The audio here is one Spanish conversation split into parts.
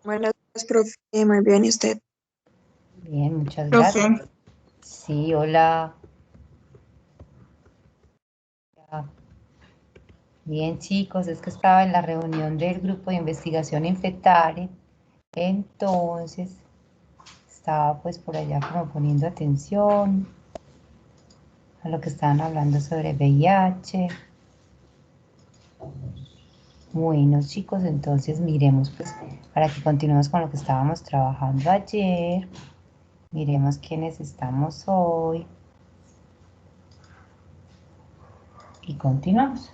Buenas tardes, profe. Muy bien, ¿y usted? Bien, muchas Profe. gracias. Sí, hola. Bien, chicos, es que estaba en la reunión del grupo de investigación en FETARE, entonces estaba pues por allá como poniendo atención a lo que estaban hablando sobre VIH. Bueno, chicos, entonces miremos pues para que continuemos con lo que estábamos trabajando ayer. Miremos quiénes estamos hoy y continuamos.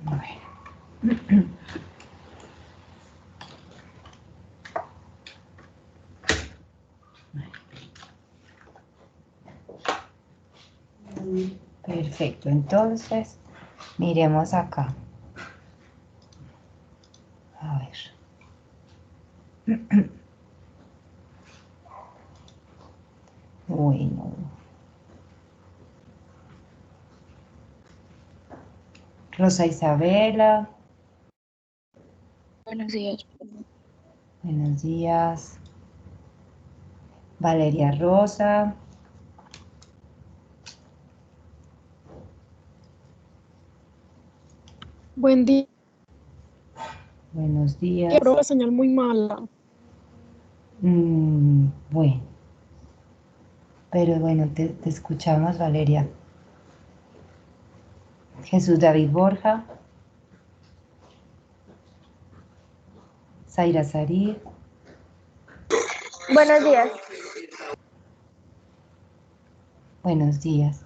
Bueno. Perfecto, entonces miremos acá. A ver. Bueno. Rosa Isabela. Buenos días. Buenos días. Valeria Rosa. Buen día. Buenos días. Quiero la señal muy mala. Bueno. Pero bueno, te escuchamos, Valeria. Jesús David Borja. Zaira Sarid. Buenos días. Buenos días.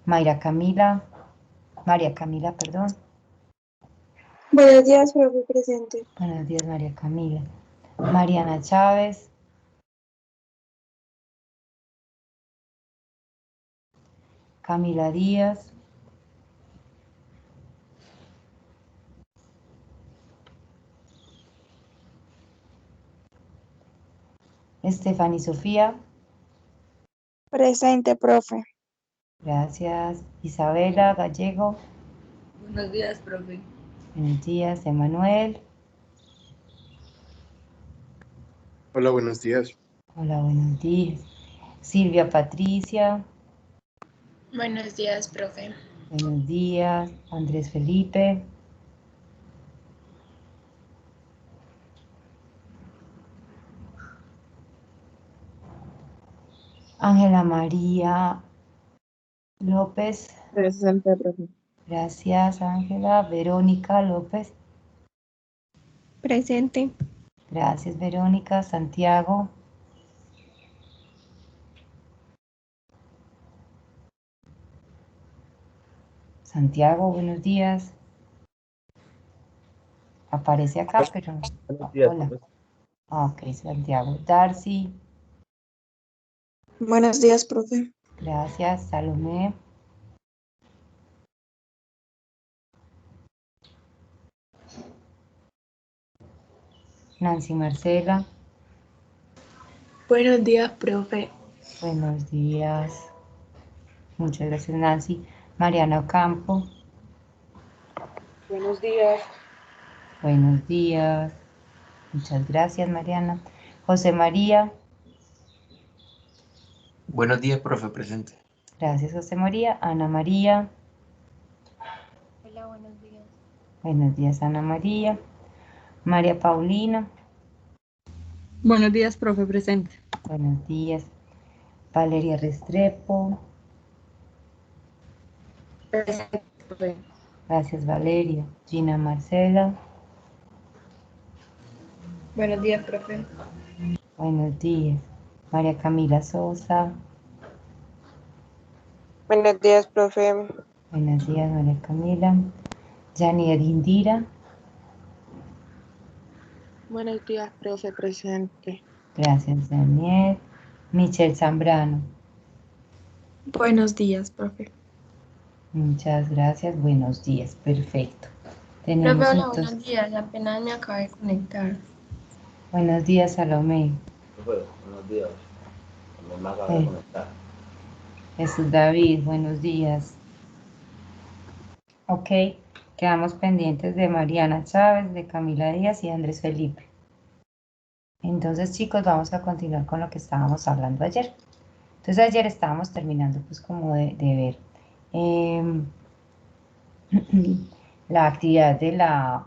María Camila, perdón. Buenos días, profe, presente. Buenos días, María Camila. Mariana Chávez. Camila Díaz. Estefany Sofía. Presente, profe. Gracias. Isabela Gallego. Buenos días, profe. Buenos días, Emanuel. Hola, buenos días. Hola, buenos días. Silvia Patricia. Buenos días, profe. Buenos días. Andrés Felipe. Ángela María López. Presente, profe. Gracias, Ángela. Verónica López. Presente. Gracias, Verónica. Santiago. Santiago, buenos días. Aparece acá, pero... Buenos días, Hola. profe. Ok, Santiago. Darcy. Buenos días, profe. Gracias, Salomé. Nancy Marcela. Buenos días, profe. Buenos días. Muchas gracias, Nancy. Mariana Ocampo. Buenos días. Buenos días. Muchas gracias, Mariana. José María. Buenos días, profe, presente. Gracias, José María. Ana María. Hola, buenos días. Buenos días, Ana María. María Paulina. Buenos días, profe, presente. Buenos días. Valeria Restrepo. Presente, profe. Gracias, Valeria. Gina Marcela. Buenos días, profe. Buenos días. María Camila Sosa. Buenos días, profe. Buenos días, María Camila. Janier Indira. Buenos días, profe, presente. Gracias, Janier. Michelle Zambrano. Buenos días, profe. Muchas gracias. Buenos días. Perfecto. Profe, Tenemos hola, entonces... buenos días. Apenas me acabé de conectar. Buenos días, Salomé. Profe, buenos días. También me acabo de conectar. Jesús David, buenos días. Ok, Quedamos pendientes de Mariana Chávez, de Camila Díaz y de Andrés Felipe. Entonces, chicos, vamos a continuar con lo que estábamos hablando ayer. Entonces, ayer estábamos terminando pues como de ver la actividad de la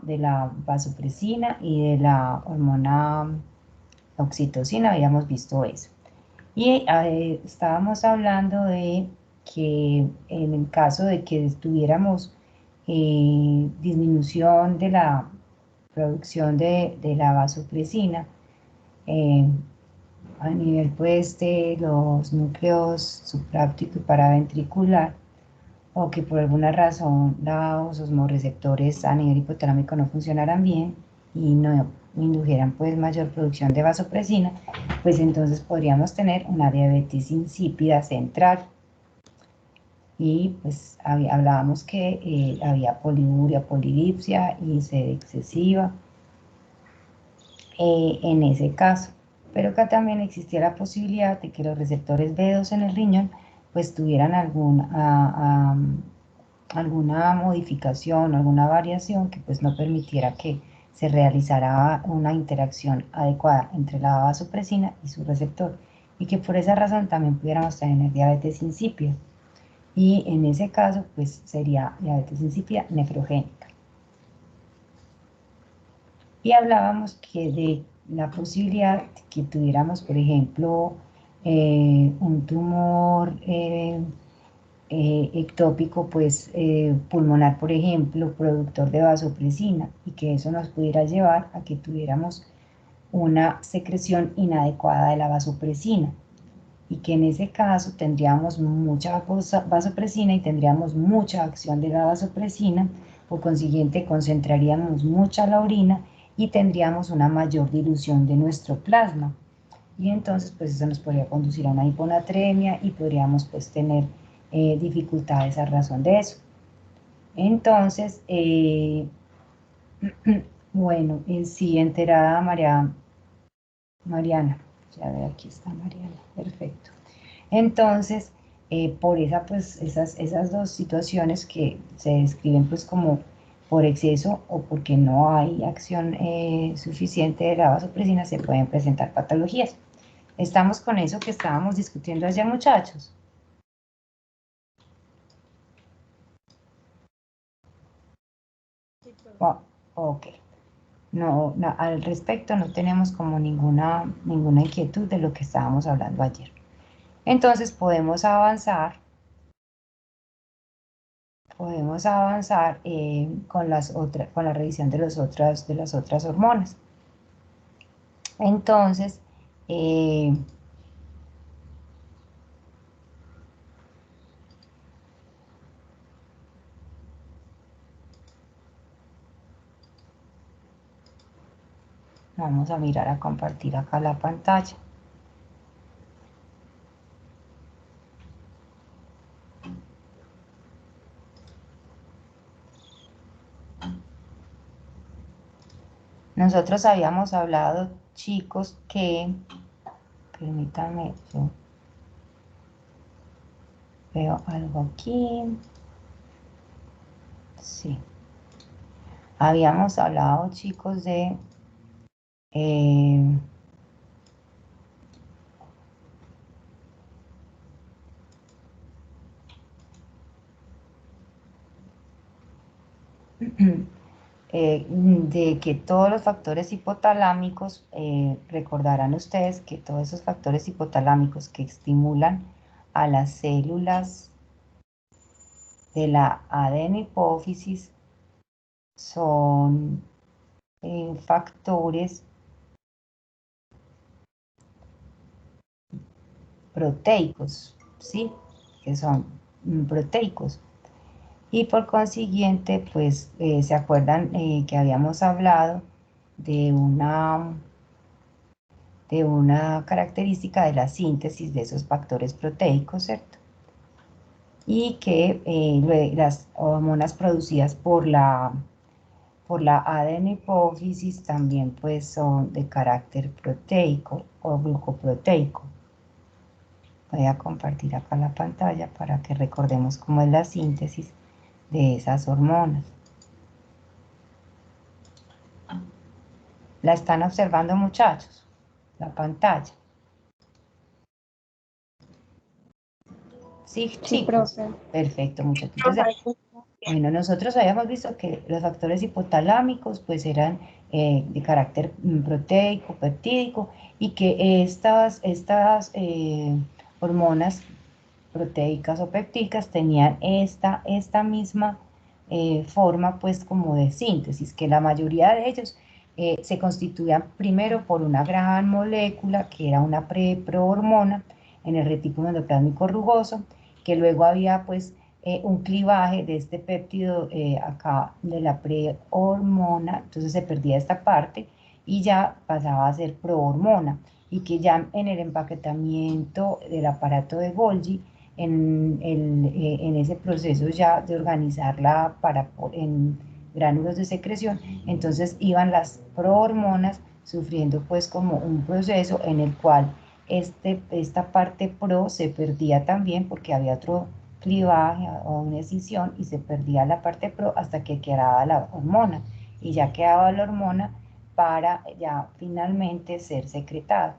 vasopresina y de la hormona oxitocina, habíamos visto eso. Y estábamos hablando de que en el caso de que tuviéramos disminución de la producción de la vasopresina a nivel pues de los núcleos subáptico y paraventricular, o que por alguna razón los osmorreceptores a nivel hipotalámico no funcionaran bien y no indujeran pues mayor producción de vasopresina, pues entonces podríamos tener una diabetes insípida central. Y pues hablábamos que había poliuria, polidipsia y sed excesiva en ese caso. Pero acá también existía la posibilidad de que los receptores B2 en el riñón pues tuvieran alguna modificación, alguna variación que pues no permitiera que se realizara una interacción adecuada entre la vasopresina y su receptor, y que por esa razón también pudiéramos tener diabetes insípida. Y en ese caso pues sería diabetes insípida nefrogénica. Y hablábamos que de la posibilidad de que tuviéramos, por ejemplo, un tumor ectópico, pues pulmonar, por ejemplo, productor de vasopresina, y que eso nos pudiera llevar a que tuviéramos una secreción inadecuada de la vasopresina, y que en ese caso tendríamos mucha vasopresina y tendríamos mucha acción de la vasopresina, por consiguiente concentraríamos mucha la orina y tendríamos una mayor dilución de nuestro plasma, y entonces pues eso nos podría conducir a una hiponatremia y podríamos pues tener dificultades a razón de eso. Entonces, bueno, sí, enterada Mariana, ya ve, aquí está Mariana, perfecto. Entonces, por esas dos situaciones que se describen pues como por exceso o porque no hay acción suficiente de la vasopresina, se pueden presentar patologías. ¿Estamos con eso que estábamos discutiendo ayer, muchachos? Oh, ok. No, al respecto no tenemos como ninguna inquietud de lo que estábamos hablando ayer. Entonces podemos avanzar con la revisión de las otras hormonas. Entonces, vamos a mirar a compartir acá la pantalla. Nosotros habíamos hablado, chicos, que, permítanme, yo veo algo aquí. Sí. Habíamos hablado, chicos, de de que todos los factores hipotalámicos, recordarán ustedes que todos esos factores hipotalámicos que estimulan a las células de la adenohipófisis son factores proteicos, ¿sí? Que son proteicos. Y por consiguiente, pues, ¿se acuerdan que habíamos hablado de una característica de la síntesis de esos factores proteicos, ¿cierto? Y que las hormonas producidas por la adenohipófisis también pues son de carácter proteico o glucoproteico. Voy a compartir acá la pantalla para que recordemos cómo es la síntesis de esas hormonas. ¿La están observando, muchachos? La pantalla. Sí, Sí, chicos. profe. Perfecto, muchachos. Entonces, bueno, nosotros habíamos visto que los factores hipotalámicos pues eran de carácter proteico, peptídico, y que estas hormonas proteicas o peptídicas tenían esta misma forma pues como de síntesis, que la mayoría de ellos se constituían primero por una gran molécula que era una prohormona en el retículo endoplásmico rugoso, que luego había pues un clivaje de este péptido acá de la prehormona, entonces se perdía esta parte y ya pasaba a ser prohormona, y que ya en el empaquetamiento del aparato de Golgi, en ese proceso ya de organizarla en gránulos de secreción, entonces iban las prohormonas sufriendo pues como un proceso en el cual esta parte pro se perdía también porque había otro clivaje o una escisión y se perdía la parte pro hasta que quedaba la hormona, y ya quedaba la hormona para ya finalmente ser secretada.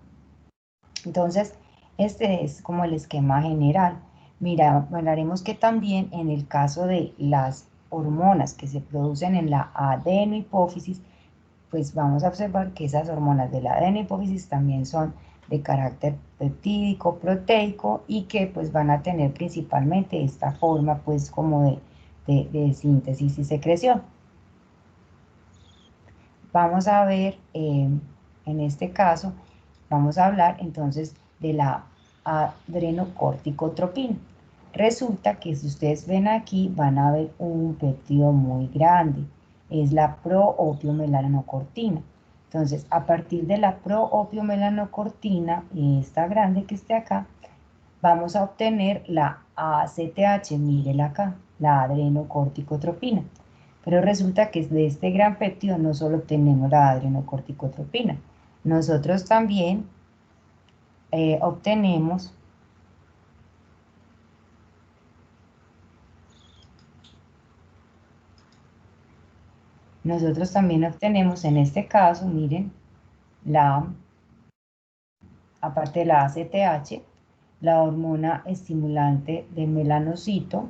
Entonces, este es como el esquema general. Mira, hablaremos que también en el caso de las hormonas que se producen en la adenohipófisis, pues vamos a observar que esas hormonas de la adenohipófisis también son de carácter peptídico, proteico, y que pues van a tener principalmente esta forma pues como de síntesis y secreción. Vamos a ver, en este caso, vamos a hablar entonces de la adrenocorticotropina. Resulta que si ustedes ven aquí, van a ver un péptido muy grande. Es la proopiomelanocortina. Entonces, a partir de la proopiomelanocortina, esta grande que esté acá, vamos a obtener la ACTH, mírela acá, la adrenocorticotropina. Pero resulta que de este gran péptido no solo obtenemos la adrenocorticotropina, nosotros también obtenemos en este caso, miren, aparte de la ACTH, la hormona estimulante del melanocito,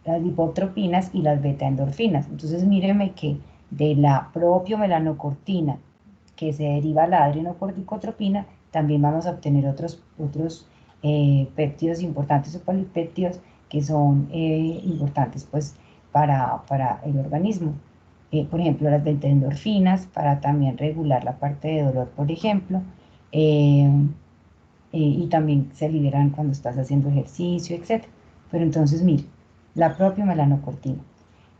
las lipotropinas y las betaendorfinas. Entonces mírenme que de la propia melanocortina que se deriva la adrenocorticotropina, también vamos a obtener otros péptidos importantes o polipéptidos que son importantes pues para el organismo. Por ejemplo, las betaendorfinas para también regular la parte de dolor, por ejemplo, y también se liberan cuando estás haciendo ejercicio, etc. Pero entonces, mire, la propia melanocortina.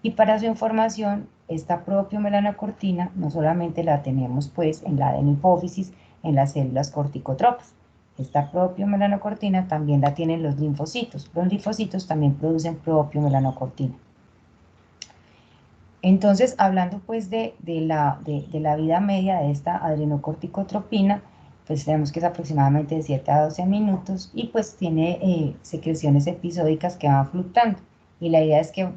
Y para su información, esta propia melanocortina no solamente la tenemos pues en la adenohipófisis, en las células corticotropas. Esta propia melanocortina también la tienen los linfocitos. Los linfocitos también producen propia melanocortina. Entonces, hablando pues de la vida media de esta adrenocorticotropina, pues tenemos que es aproximadamente de 7 a 12 minutos y pues tiene secreciones episódicas que van fluctuando. Y la idea es que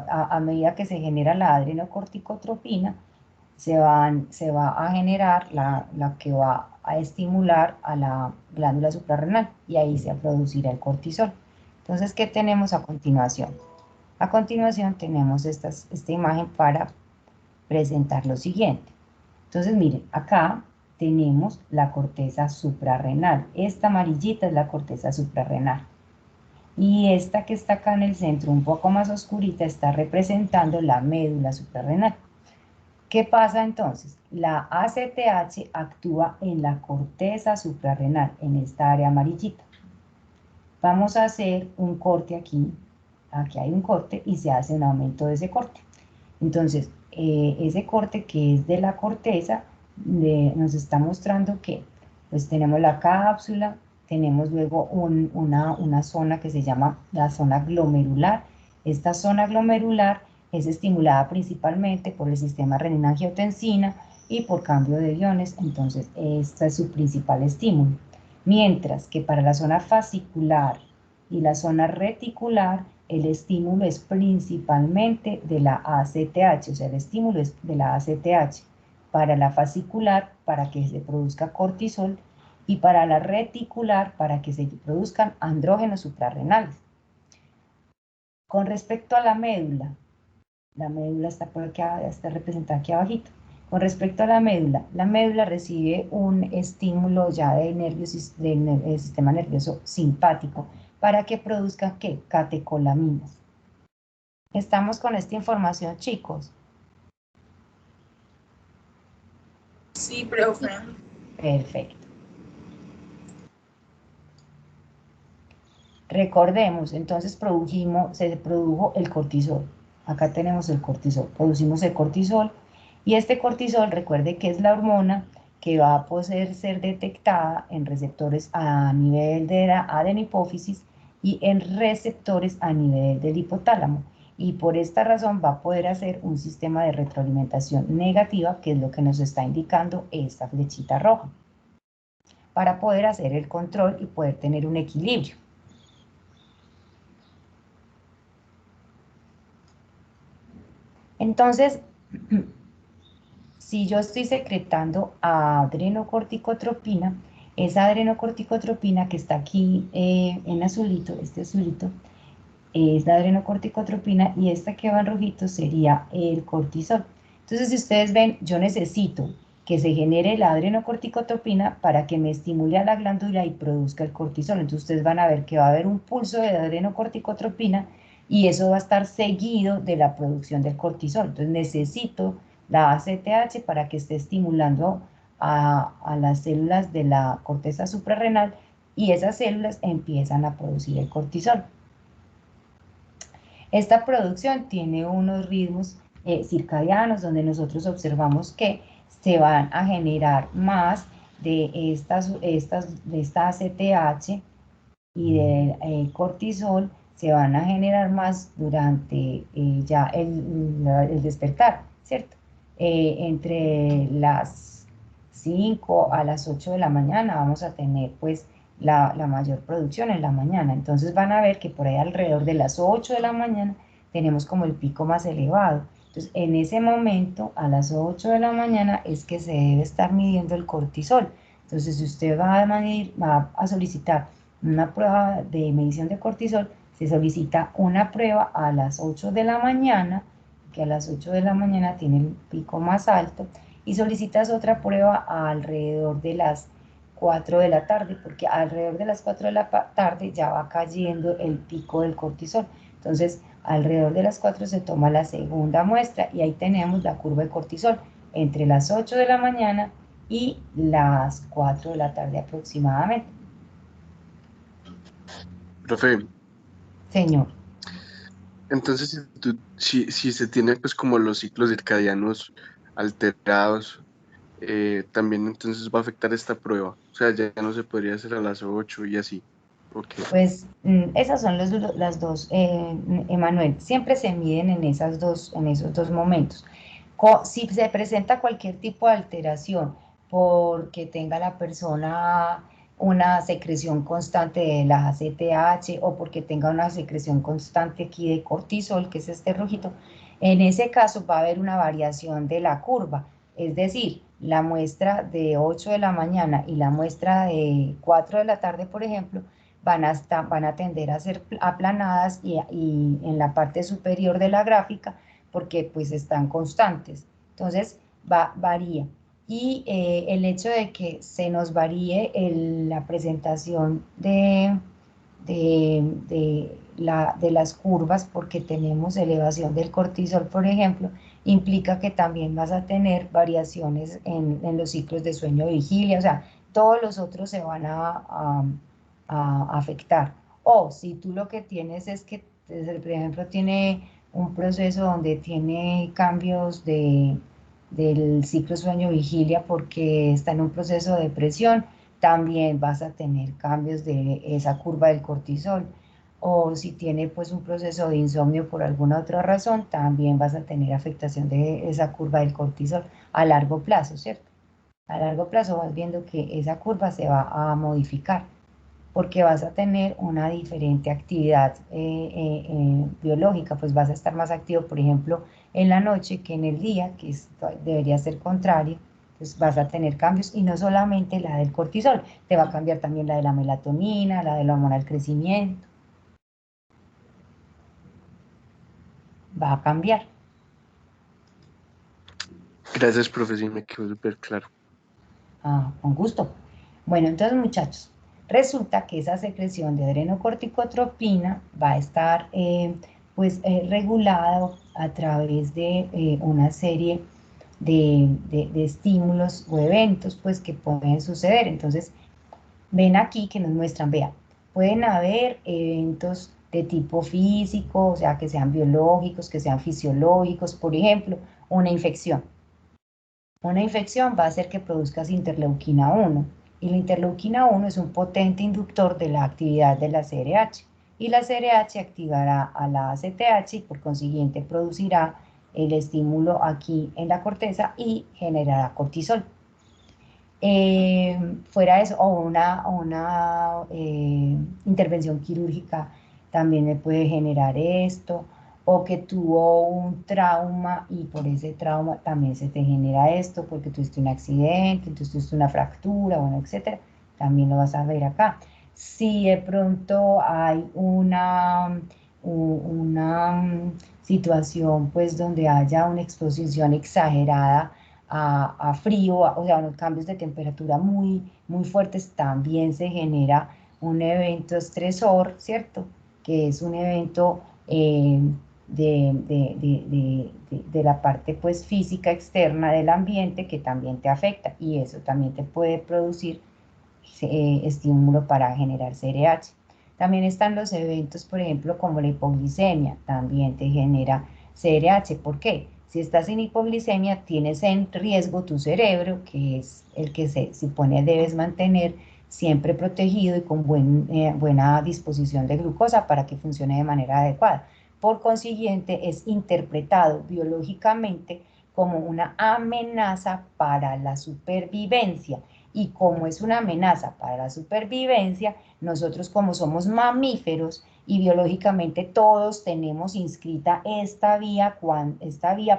a medida que se genera la adrenocorticotropina, se va a generar la que va a estimular a la glándula suprarrenal y ahí se producirá el cortisol. Entonces, ¿qué tenemos a continuación? A continuación tenemos esta imagen para presentar lo siguiente. Entonces, miren, acá tenemos la corteza suprarrenal. Esta amarillita es la corteza suprarrenal. Y esta que está acá en el centro, un poco más oscurita, está representando la médula suprarrenal. ¿Qué pasa entonces? La ACTH actúa en la corteza suprarrenal, en esta área amarillita. Vamos a hacer un corte aquí. Aquí hay un corte y se hace un aumento de ese corte. Entonces, ese corte que es de la corteza nos está mostrando que pues tenemos la cápsula, tenemos luego una zona que se llama la zona glomerular. Esta zona glomerular es estimulada principalmente por el sistema renina-angiotensina y por cambio de iones, entonces este es su principal estímulo. Mientras que para la zona fascicular y la zona reticular, el estímulo es principalmente de la ACTH, o sea, el estímulo es de la ACTH. para la fascicular para que se produzca cortisol y para la reticular para que se produzcan andrógenos suprarrenales. Con respecto a la médula está por aquí, está representada aquí abajito. Con respecto a la médula recibe un estímulo ya del sistema nervioso simpático para que produzca, ¿qué? Catecolaminas. ¿Estamos con esta información, chicos? Sí, profe. Perfecto. Recordemos, entonces se produjo el cortisol. Acá tenemos el cortisol, producimos el cortisol y este cortisol, recuerde que es la hormona que va a poder ser detectada en receptores a nivel de la adenipófisis y en receptores a nivel del hipotálamo. Y por esta razón va a poder hacer un sistema de retroalimentación negativa, que es lo que nos está indicando esta flechita roja, para poder hacer el control y poder tener un equilibrio. Entonces, si yo estoy secretando adrenocorticotropina, esa adrenocorticotropina que está aquí en azulito, este azulito, es la adrenocorticotropina y esta que va en rojito sería el cortisol. Entonces, si ustedes ven, yo necesito que se genere la adrenocorticotropina para que me estimule a la glándula y produzca el cortisol. Entonces, ustedes van a ver que va a haber un pulso de adrenocorticotropina y eso va a estar seguido de la producción del cortisol. Entonces, necesito la ACTH para que esté estimulando a las células de la corteza suprarrenal y esas células empiezan a producir el cortisol. Esta producción tiene unos ritmos circadianos donde nosotros observamos que se van a generar más de esta ACTH y del cortisol, se van a generar más durante ya el despertar, ¿cierto? Entre las 5 a las 8 de la mañana vamos a tener pues la mayor producción en la mañana. Entonces van a ver que por ahí alrededor de las 8 de la mañana tenemos como el pico más elevado. Entonces en ese momento, a las 8 de la mañana, es que se debe estar midiendo el cortisol. Entonces si usted va a solicitar una prueba de medición de cortisol, se solicita una prueba a las 8 de la mañana, que a las 8 de la mañana tiene el pico más alto, y solicitas otra prueba alrededor de las 4 de la tarde, porque alrededor de las 4 de la tarde ya va cayendo el pico del cortisol. Entonces, alrededor de las 4 se toma la segunda muestra y ahí tenemos la curva de cortisol entre las 8 de la mañana y las 4 de la tarde aproximadamente. Profe, Señor. entonces si se tiene pues como los ciclos circadianos alterados, también entonces va a afectar esta prueba. O sea, ya no se podría hacer a las 8 y así. Okay. Pues esas son las dos, Emanuel, siempre se miden en esos dos momentos. Si se presenta cualquier tipo de alteración porque tenga la persona una secreción constante de la ACTH o porque tenga una secreción constante aquí de cortisol, que es este rojito, en ese caso va a haber una variación de la curva, es decir, la muestra de 8 de la mañana y la muestra de 4 de la tarde, por ejemplo, van a tender a ser aplanadas y en la parte superior de la gráfica porque pues están constantes. Entonces varía. Y el hecho de que se nos varíe la presentación de las curvas porque tenemos elevación del cortisol, por ejemplo, implica que también vas a tener variaciones en los ciclos de sueño-vigilia, o sea, todos los otros se van a afectar. O si tú lo que tienes es que, por ejemplo, tiene un proceso donde tiene cambios del ciclo sueño-vigilia porque está en un proceso de depresión, también vas a tener cambios de esa curva del cortisol. O si tiene pues un proceso de insomnio por alguna otra razón, también vas a tener afectación de esa curva del cortisol a largo plazo, ¿cierto? A largo plazo vas viendo que esa curva se va a modificar porque vas a tener una diferente actividad biológica, pues vas a estar más activo, por ejemplo, en la noche que en el día, que debería ser contrario, Entonces vas a tener cambios y no solamente la del cortisol, te va a cambiar también la de la melatonina, la de la hormona del crecimiento. Va a cambiar. Gracias, profe, sí me quedó súper claro. Con gusto. Bueno, entonces muchachos, resulta que esa secreción de adrenocorticotropina va a estar regulada a través de una serie de estímulos o eventos pues que pueden suceder. Entonces, ven aquí que nos muestran, vean, pueden haber eventos de tipo físico, o sea, que sean biológicos, que sean fisiológicos, por ejemplo, una infección. Una infección va a hacer que produzcas interleuquina 1, y la interleuquina 1 es un potente inductor de la actividad de la CRH, y la CRH activará a la ACTH y por consiguiente producirá el estímulo aquí en la corteza y generará cortisol. Fuera de eso, o una intervención quirúrgica también me puede generar esto, o que tuvo un trauma y por ese trauma también se te genera esto, porque tuviste un accidente, entonces tuviste una fractura, bueno, etcétera, también lo vas a ver acá. Si de pronto hay una situación pues donde haya una exposición exagerada a frío, o sea, unos cambios de temperatura muy fuertes, también se genera un evento estresor, ¿cierto? Que es un evento de la parte pues física externa del ambiente que también te afecta, y eso también te puede producir estímulo para generar CRH. También están los eventos, por ejemplo, como la hipoglicemia, también te genera CRH. ¿Por qué? Si estás en hipoglicemia, tienes en riesgo tu cerebro, que es el que se supone debes mantener siempre protegido y con buena disposición de glucosa para que funcione de manera adecuada. Por consiguiente, es interpretado biológicamente como una amenaza para la supervivencia. Y como es una amenaza para la supervivencia, nosotros como somos mamíferos y biológicamente todos tenemos inscrita esta vía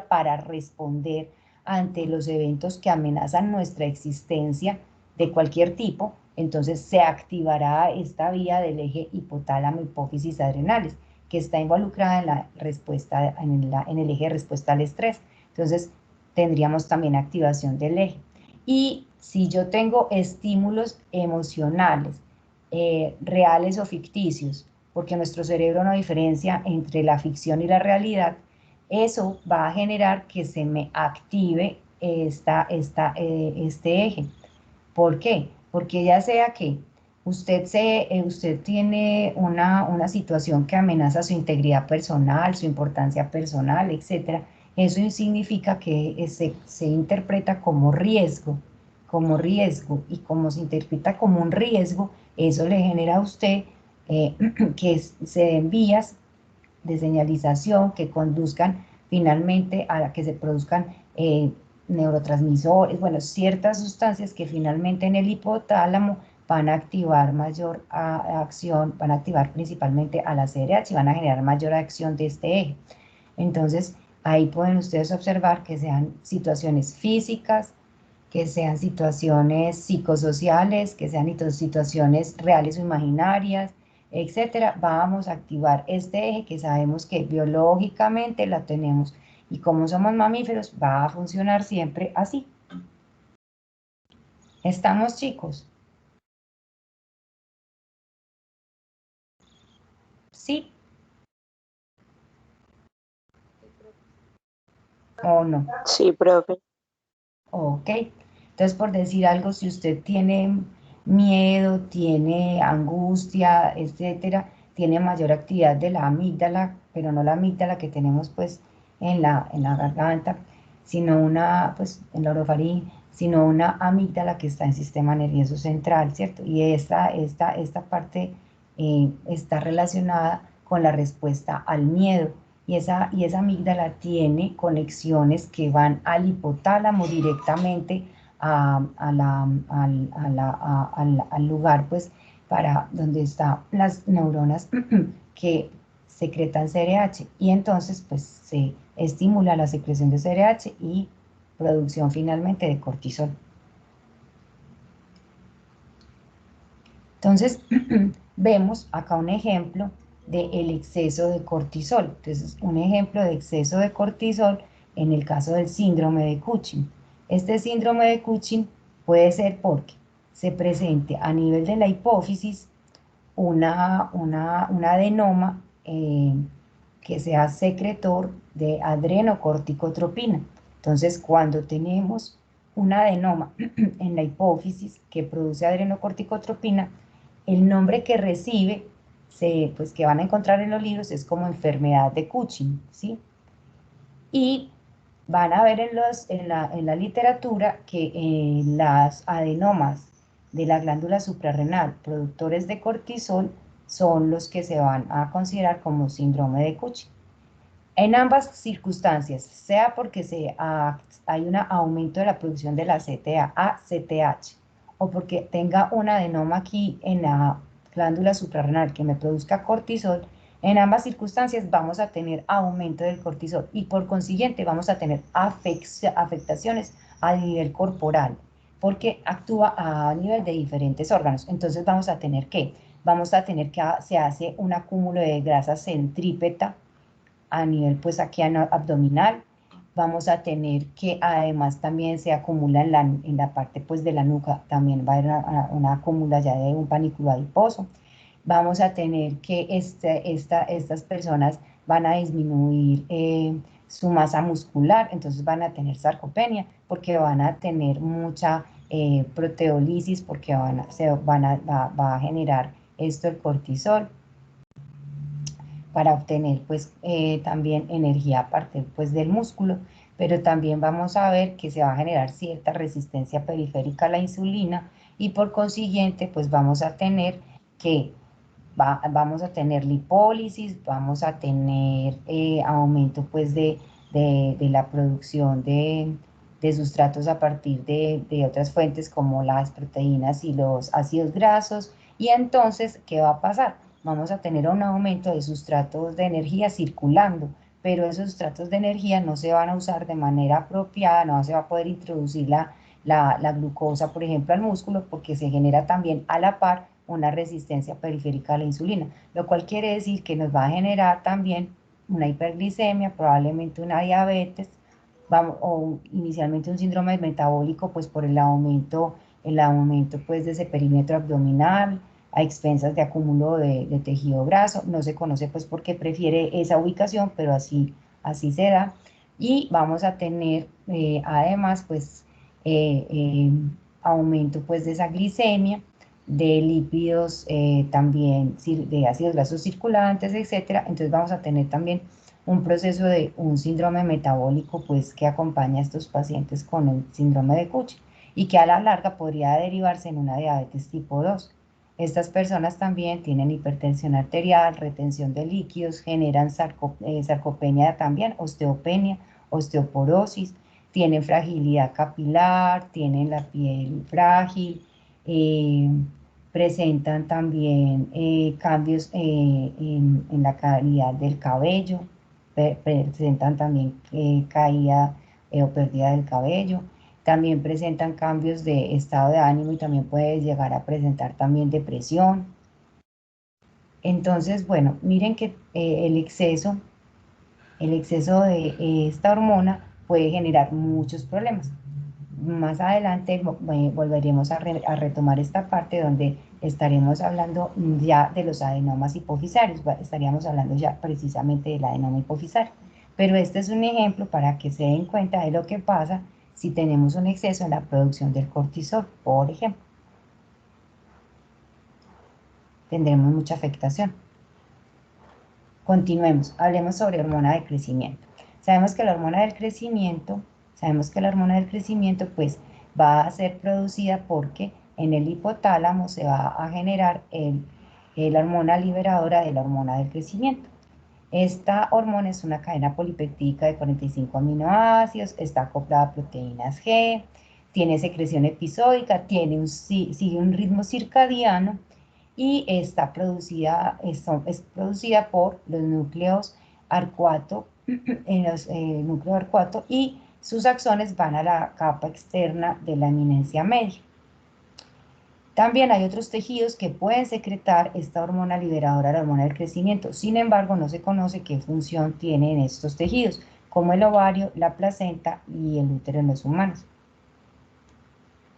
para responder ante los eventos que amenazan nuestra existencia de cualquier tipo, entonces se activará esta vía del eje hipotálamo hipófisis adrenales, que está involucrada en la respuesta, en el eje de respuesta al estrés. Entonces tendríamos también activación del eje. Y si yo tengo estímulos emocionales, reales o ficticios, porque nuestro cerebro no diferencia entre la ficción y la realidad, eso va a generar que se me active este eje. ¿Por qué? Porque ya sea que usted tiene una situación que amenaza su integridad personal, su importancia personal, etc., eso significa que se interpreta como riesgo, y como se interpreta como un riesgo, eso le genera a usted que se den vías de señalización que conduzcan finalmente a que se produzcan neurotransmisores, bueno, ciertas sustancias que finalmente en el hipotálamo van a activar mayor acción, van a activar principalmente a la CRH y van a generar mayor acción de este eje. Entonces, ahí pueden ustedes observar que sean situaciones físicas, que sean situaciones psicosociales, que sean situaciones reales o imaginarias, etcétera. Vamos a activar este eje que sabemos que biológicamente la tenemos y como somos mamíferos va a funcionar siempre así. ¿Estamos, chicos? ¿Sí? ¿O no? Sí, profe. Ok. Entonces, por decir algo, si usted tiene miedo, tiene angustia, etcétera, tiene mayor actividad de la amígdala, pero no la amígdala que tenemos pues en la garganta, sino pues en la orofaringe, sino una amígdala que está en el sistema nervioso central, ¿cierto? Y esta parte está relacionada con la respuesta al miedo. Y esa amígdala tiene conexiones que van al hipotálamo directamente al lugar, pues, para donde están las neuronas que secretan CRH. Y entonces, pues, se estimula la secreción de CRH y producción finalmente de cortisol. Entonces, vemos acá un ejemplo del exceso de cortisol. Entonces, un ejemplo de exceso de cortisol en el caso del síndrome de Cushing. Este síndrome de Cushing puede ser porque se presente a nivel de la hipófisis un adenoma que sea secretor de adrenocorticotropina. Entonces, cuando tenemos un adenoma en la hipófisis que produce adrenocorticotropina, el nombre que recibe, pues que van a encontrar en los libros, es como enfermedad de Cushing, ¿sí? Y van a ver en la literatura que las adenomas de la glándula suprarrenal productores de cortisol son los que se van a considerar como síndrome de Cushing. En ambas circunstancias, sea porque hay un aumento de la producción de la CTH o porque tenga un adenoma aquí en la glándula suprarrenal que me produzca cortisol, en ambas circunstancias vamos a tener aumento del cortisol y por consiguiente vamos a tener afectaciones a nivel corporal porque actúa a nivel de diferentes órganos. Entonces vamos a tener que se hace un acúmulo de grasa centrípeta a nivel pues aquí abdominal. Vamos a tener que además también se acumula en la parte pues de la nuca, también va a haber una acúmula ya de un panículo adiposo. Vamos a tener que estas personas van a disminuir su masa muscular, entonces van a tener sarcopenia porque van a tener mucha proteólisis porque va a generar esto el cortisol para obtener pues también energía aparte pues del músculo, pero también vamos a ver que se va a generar cierta resistencia periférica a la insulina y por consiguiente pues vamos a tener lipólisis, vamos a tener aumento pues de la producción de sustratos a partir de otras fuentes como las proteínas y los ácidos grasos y entonces, ¿qué va a pasar? Vamos a tener un aumento de sustratos de energía circulando, pero esos sustratos de energía no se van a usar de manera apropiada, no se va a poder introducir la glucosa, por ejemplo, al músculo, porque se genera también a la par una resistencia periférica a la insulina, lo cual quiere decir que nos va a generar también una hiperglicemia, probablemente una diabetes, o inicialmente un síndrome metabólico, pues por el aumento pues de ese perímetro abdominal, a expensas de acúmulo de tejido graso, no se conoce pues por qué prefiere esa ubicación, pero así se da, y vamos a tener además pues aumento pues de esa glicemia, de lípidos también, de ácidos grasos circulantes, etcétera. Entonces vamos a tener también un proceso de un síndrome metabólico pues que acompaña a estos pacientes con el síndrome de Cushing y que a la larga podría derivarse en una diabetes tipo 2. Estas personas también tienen hipertensión arterial, retención de líquidos, generan sarcopenia también, osteopenia, osteoporosis, tienen fragilidad capilar, tienen la piel frágil, presentan también cambios en la calidad del cabello, presentan también caída o pérdida del cabello, también presentan cambios de estado de ánimo y también puede llegar a presentar también depresión. Entonces, bueno, miren que el exceso de esta hormona puede generar muchos problemas. Más adelante volveremos a retomar esta parte donde estaremos hablando ya de los adenomas hipofisarios, estaríamos hablando ya precisamente del adenoma hipofisario. Pero este es un ejemplo para que se den cuenta de lo que pasa si tenemos un exceso en la producción del cortisol, por ejemplo. Tendremos mucha afectación. Continuemos, hablemos sobre hormona de crecimiento. Sabemos que la hormona del crecimiento pues va a ser producida porque en el hipotálamo se va a generar la hormona liberadora de la hormona del crecimiento. Esta hormona es una cadena polipeptídica de 45 aminoácidos, está acoplada a proteínas G, tiene secreción episódica, sigue un ritmo circadiano y es producida por los núcleos arcuato, y sus axones van a la capa externa de la eminencia media. También hay otros tejidos que pueden secretar esta hormona liberadora, la hormona del crecimiento. Sin embargo, no se conoce qué función tienen estos tejidos, como el ovario, la placenta y el útero en los humanos.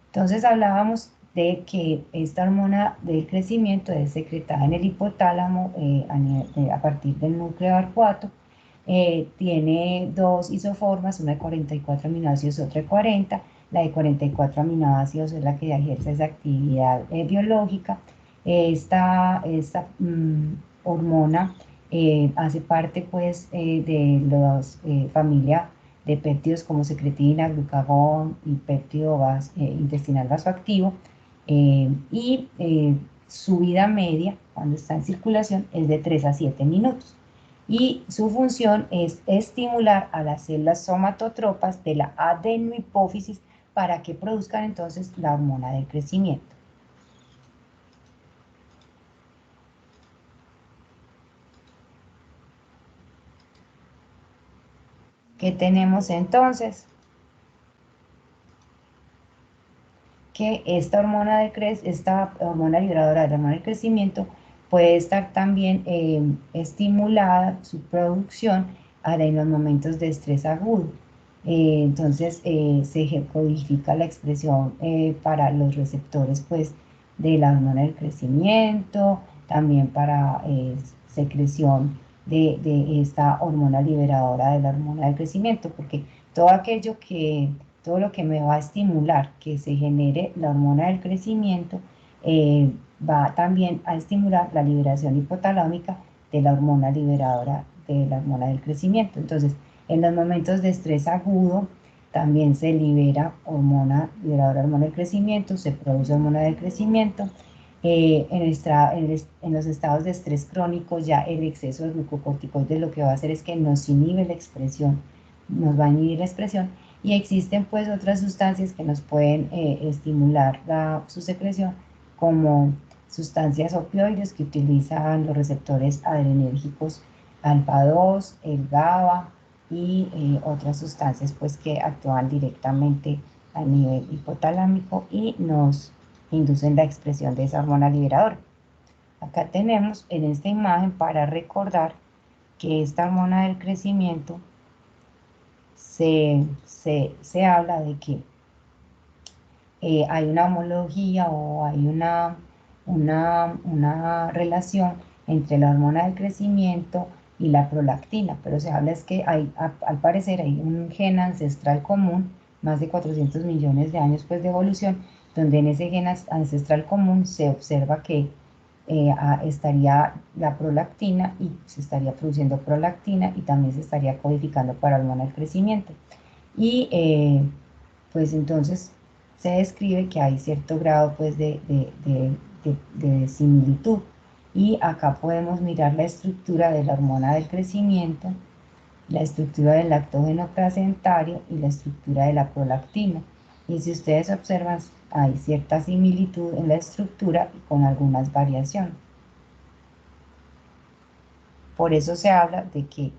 Entonces hablábamos de que esta hormona del crecimiento es secretada en el hipotálamo a partir del núcleo arcuato. Tiene dos isoformas, una de 44 aminoácidos y otra de 40. La de 44 aminoácidos es la que ejerce esa actividad biológica. Esta hormona hace parte pues de la familia de péptidos como secretina, glucagón y péptido intestinal vasoactivo, y su vida media cuando está en circulación es de 3 a 7 minutos. Y su función es estimular a las células somatotropas de la adenohipófisis para que produzcan entonces la hormona del crecimiento. ¿Qué tenemos entonces? Que esta hormona liberadora de la hormona del crecimiento puede estar también estimulada su producción en los momentos de estrés agudo. Entonces se codifica la expresión para los receptores pues, de la hormona del crecimiento, también para secreción de esta hormona liberadora de la hormona del crecimiento, porque todo lo que me va a estimular que se genere la hormona del crecimiento va también a estimular la liberación hipotalámica de la hormona liberadora de la hormona del crecimiento. Entonces, en los momentos de estrés agudo también se libera hormona liberadora de la hormona del crecimiento, se produce hormona del crecimiento. En los estados de estrés crónico ya el exceso de glucocorticoides lo que va a hacer es que nos inhibe la expresión, nos va a inhibir la expresión. Y existen pues otras sustancias que nos pueden estimular su secreción, como sustancias opioides que utilizan los receptores adrenérgicos alfa 2, el GABA y otras sustancias pues que actúan directamente a nivel hipotalámico y nos inducen la expresión de esa hormona liberadora. Acá tenemos en esta imagen para recordar que esta hormona del crecimiento se habla de que hay una homología o hay una relación entre la hormona del crecimiento y la prolactina, pero se habla es que al parecer hay un gen ancestral común, más de 400 millones de años pues, de evolución, donde en ese gen ancestral común se observa que estaría la prolactina y se estaría produciendo prolactina y también se estaría codificando para hormona del crecimiento. Y pues entonces se describe que hay cierto grado pues, de similitud. Y acá podemos mirar la estructura de la hormona del crecimiento, la estructura del lactógeno placentario y la estructura de la prolactina. Y si ustedes observan, hay cierta similitud en la estructura y con algunas variaciones. Por eso se habla de que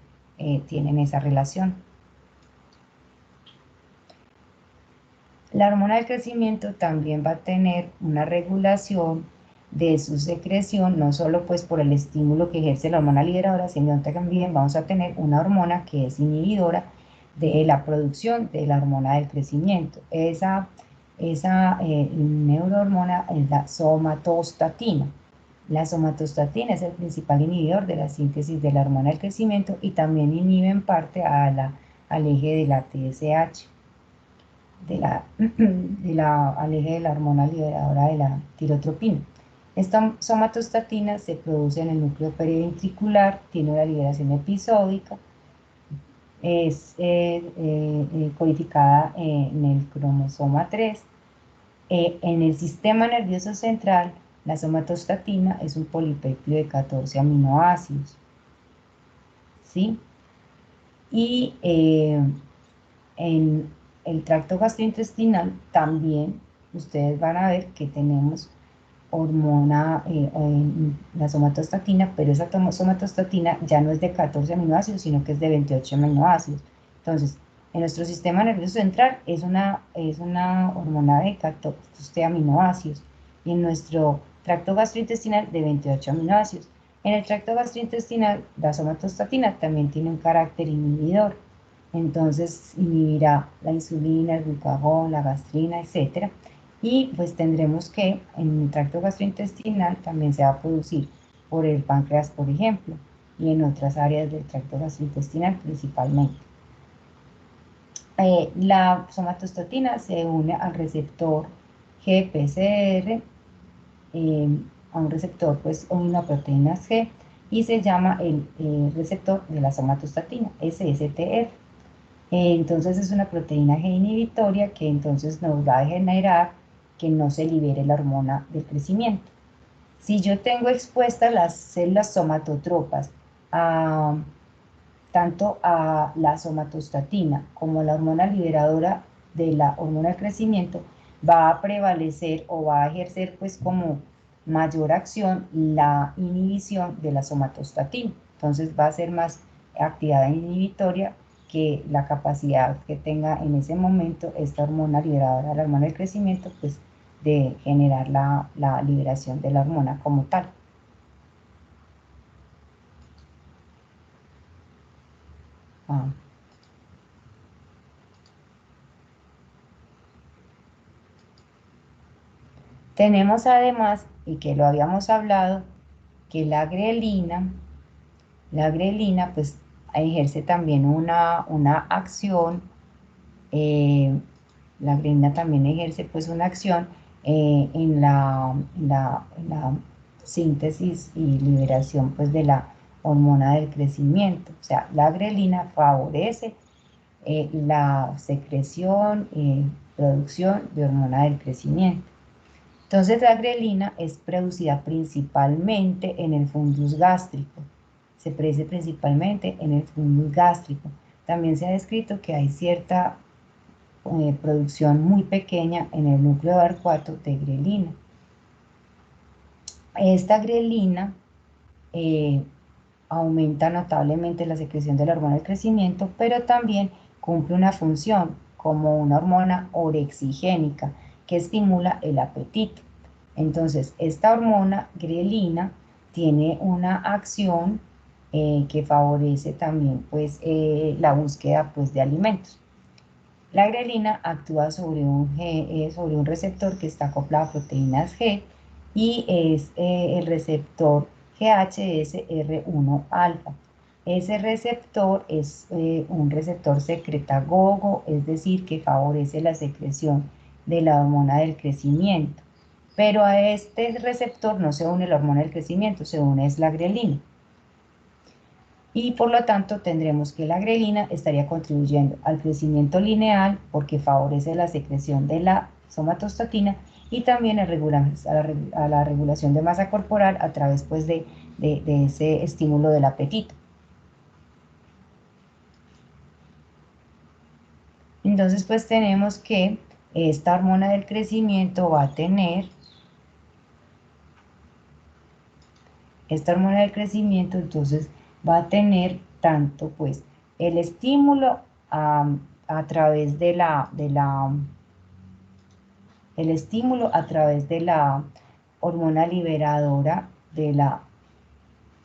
tienen esa relación. La hormona del crecimiento también va a tener una regulación de su secreción, no solo pues por el estímulo que ejerce la hormona liberadora, sino también vamos a tener una hormona que es inhibidora de la producción de la hormona del crecimiento. Esa neurohormona es la somatostatina. La somatostatina es el principal inhibidor de la síntesis de la hormona del crecimiento y también inhibe en parte al eje de la TSH, al eje de la hormona liberadora de la tirotropina. Esta somatostatina se produce en el núcleo periventricular, tiene una liberación episódica, es codificada en el cromosoma 3. En el sistema nervioso central, la somatostatina es un polipéptido de 14 aminoácidos, ¿sí? Y en el tracto gastrointestinal también ustedes van a ver que tenemos hormona, la somatostatina, pero esa somatostatina ya no es de 14 aminoácidos, sino que es de 28 aminoácidos. Entonces, En nuestro sistema nervioso central es una hormona de 14 aminoácidos y en nuestro tracto gastrointestinal de 28 aminoácidos. En el tracto gastrointestinal, la somatostatina también tiene un carácter inhibidor, entonces inhibirá la insulina, el glucagón, la gastrina, etc. Y pues tendremos que en el tracto gastrointestinal también se va a producir por el páncreas, por ejemplo, y en otras áreas del tracto gastrointestinal principalmente. La somatostatina se une al receptor GPCR, a un receptor, pues, una proteína G, y se llama el receptor de la somatostatina, SSTR. Entonces es una proteína G inhibitoria que entonces nos va a generar que no se libere la hormona del crecimiento. Si yo tengo expuestas las células somatotropas tanto a la somatostatina como la hormona liberadora de la hormona del crecimiento, va a prevalecer o va a ejercer pues como mayor acción la inhibición de la somatostatina. Entonces va a ser más actividad inhibitoria que la capacidad que tenga en ese momento esta hormona liberadora de la hormona del crecimiento, pues de generar la liberación de la hormona como tal. Tenemos además, y que lo habíamos hablado, que la grelina pues ejerce también una acción, la grelina también ejerce pues una acción en la síntesis y liberación pues de la hormona del crecimiento. O sea, la grelina favorece la secreción y producción de hormona del crecimiento. Entonces la grelina es producida principalmente en el fundus gástrico. Se produce principalmente en el fundus gástrico. También se ha descrito que hay cierta producción muy pequeña en el núcleo de Arcuato de grelina. Esta grelina aumenta notablemente la secreción de la hormona del crecimiento, pero también cumple una función como una hormona orexigénica que estimula el apetito. Entonces, esta hormona grelina tiene una acción que favorece también pues, la búsqueda pues, de alimentos. La grelina actúa sobre un receptor que está acoplado a proteínas G y es el receptor GHSR1 alfa. Ese receptor es un receptor secretagogo, es decir, que favorece la secreción de la hormona del crecimiento. Pero a este receptor no se une la hormona del crecimiento, se une es la grelina. Y por lo tanto tendremos que la grelina estaría contribuyendo al crecimiento lineal porque favorece la secreción de la somatostatina y también a la regulación de masa corporal a través pues, de ese estímulo del apetito. Entonces pues tenemos que esta hormona del crecimiento va a tener, entonces va a tener tanto pues el estímulo a través de la hormona liberadora de la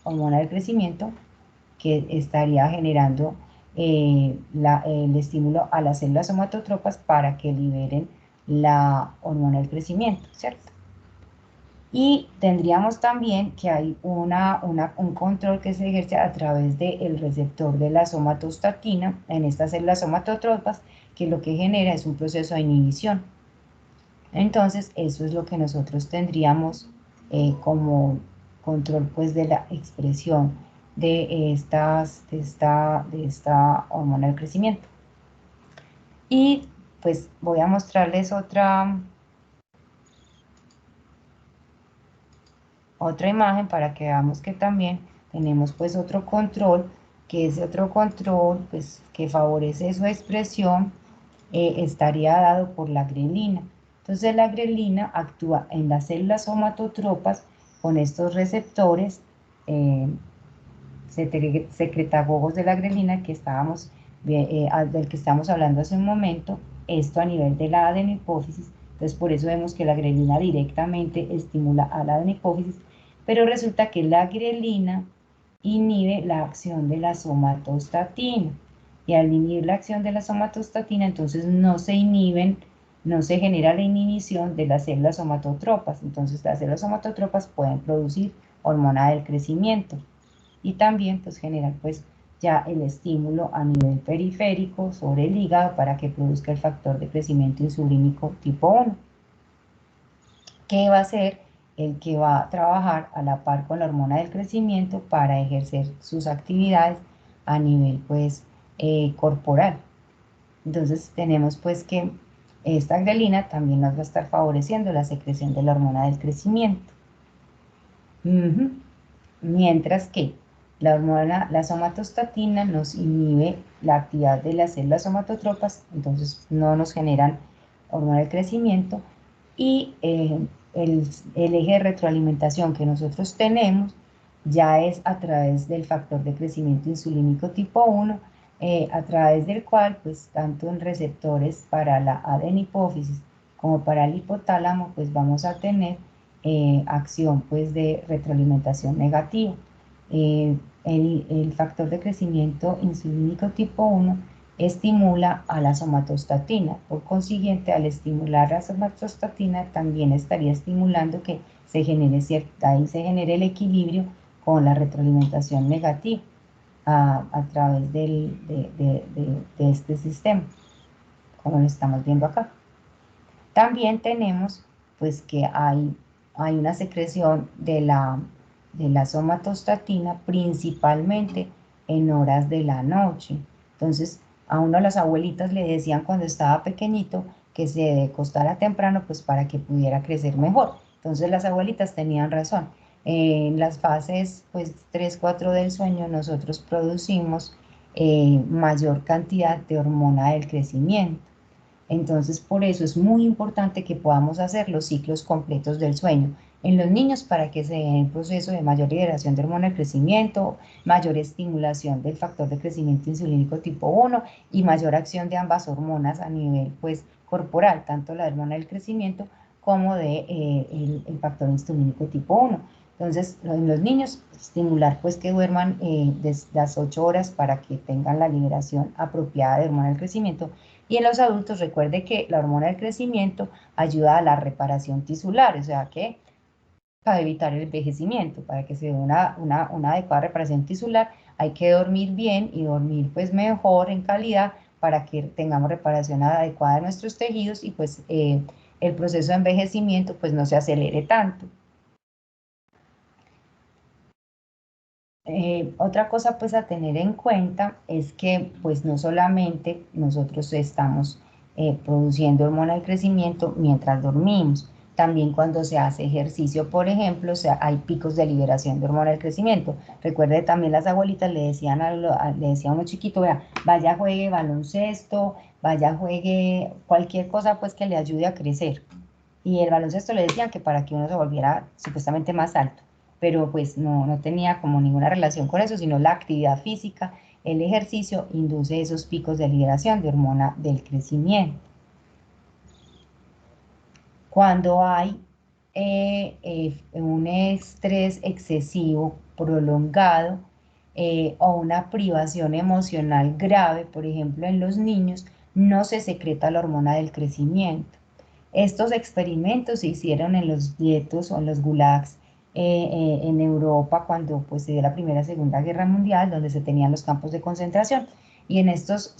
hormona del crecimiento que estaría generando el estímulo a las células somatotropas para que liberen la hormona del crecimiento, ¿cierto? Y tendríamos también que hay un control que se ejerce a través del receptor de la somatostatina en estas células somatotropas, que lo que genera es un proceso de inhibición. Entonces, eso es lo que nosotros tendríamos como control pues, de la expresión de esta hormona del crecimiento. Y pues voy a mostrarles otra imagen para que veamos que también tenemos pues otro control, que ese otro control pues que favorece su expresión estaría dado por la grelina. Entonces la grelina actúa en las células somatotropas con estos receptores secretagogos de la grelina que estábamos del que estamos hablando hace un momento, esto a nivel de la adenopófisis. Entonces, por eso vemos que la grelina directamente estimula a la adenopófisis, pero resulta que la grelina inhibe la acción de la somatostatina. Y al inhibir la acción de la somatostatina, entonces no se genera la inhibición de las células somatotropas. Entonces las células somatotropas pueden producir hormona del crecimiento y también pues generar pues ya el estímulo a nivel periférico sobre el hígado para que produzca el factor de crecimiento insulínico tipo 1, que va a ser el que va a trabajar a la par con la hormona del crecimiento para ejercer sus actividades a nivel pues corporal. Entonces tenemos pues que esta grelina también nos va a estar favoreciendo la secreción de la hormona del crecimiento. Mientras que la somatostatina nos inhibe la actividad de las células somatotropas, entonces no nos generan hormona del crecimiento, y el eje de retroalimentación que nosotros tenemos ya es a través del factor de crecimiento insulínico tipo 1, a través del cual pues tanto en receptores para la adenopófisis como para el hipotálamo pues vamos a tener acción pues de retroalimentación negativa. El factor de crecimiento insulínico tipo 1 estimula a la somatostatina. Por consiguiente, al estimular la somatostatina, también estaría estimulando que se genere el equilibrio con la retroalimentación negativa a través de este sistema, como lo estamos viendo acá. También tenemos pues que hay una secreción de la somatostatina principalmente en horas de la noche. Entonces, a uno las abuelitas le decían cuando estaba pequeñito que se acostara temprano pues para que pudiera crecer mejor. Entonces las abuelitas tenían razón. En las fases pues 3, 4 del sueño nosotros producimos mayor cantidad de hormona del crecimiento. Entonces, por eso es muy importante que podamos hacer los ciclos completos del sueño en los niños para que se dé el proceso de mayor liberación de hormona del crecimiento, mayor estimulación del factor de crecimiento insulínico tipo 1 y mayor acción de ambas hormonas a nivel pues, corporal, tanto la hormona del crecimiento como el factor insulínico tipo 1. Entonces, en los niños, estimular pues que duerman las 8 horas para que tengan la liberación apropiada de hormona del crecimiento. Y en los adultos, recuerde que la hormona del crecimiento ayuda a la reparación tisular, o sea que para evitar el envejecimiento, para que se dé una adecuada reparación tisular, hay que dormir bien y dormir pues mejor en calidad para que tengamos reparación adecuada de nuestros tejidos y pues el proceso de envejecimiento pues no se acelere tanto. Otra cosa pues a tener en cuenta es que pues no solamente nosotros estamos produciendo hormona del crecimiento mientras dormimos, también cuando se hace ejercicio, por ejemplo, hay picos de liberación de hormona del crecimiento. Recuerde también las abuelitas le decían le decía a uno chiquito, vea, vaya juegue baloncesto, vaya juegue cualquier cosa pues que le ayude a crecer. Y el baloncesto le decían que para que uno se volviera supuestamente más alto, pero pues no tenía como ninguna relación con eso, sino la actividad física, el ejercicio induce esos picos de liberación de hormona del crecimiento. Cuando hay un estrés excesivo, prolongado, o una privación emocional grave, por ejemplo en los niños, no se secreta la hormona del crecimiento. Estos experimentos se hicieron en los guetos o en los gulags en Europa cuando pues, se dio la Primera y Segunda Guerra Mundial, donde se tenían los campos de concentración. Y en estos,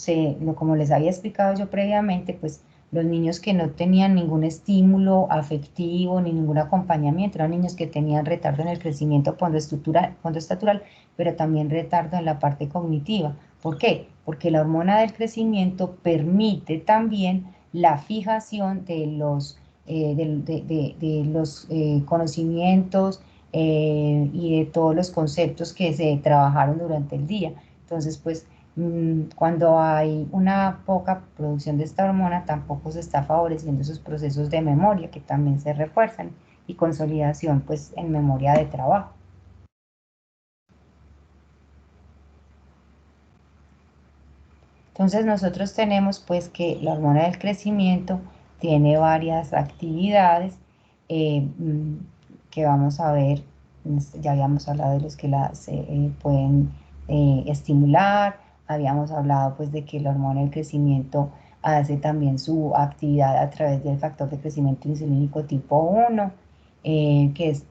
como les había explicado yo previamente, pues los niños que no tenían ningún estímulo afectivo ni ningún acompañamiento, eran niños que tenían retardo en el crecimiento pondoestatural, pero también retardo en la parte cognitiva. ¿Por qué? Porque la hormona del crecimiento permite también la fijación de los, conocimientos y de todos los conceptos que se trabajaron durante el día. Entonces, pues, cuando hay una poca producción de esta hormona, tampoco se está favoreciendo esos procesos de memoria que también se refuerzan y consolidación, pues, en memoria de trabajo. Entonces nosotros tenemos pues que la hormona del crecimiento tiene varias actividades que vamos a ver, ya habíamos hablado de los que las pueden estimular, habíamos hablado pues de que la hormona del crecimiento hace también su actividad a través del factor de crecimiento insulínico tipo 1, que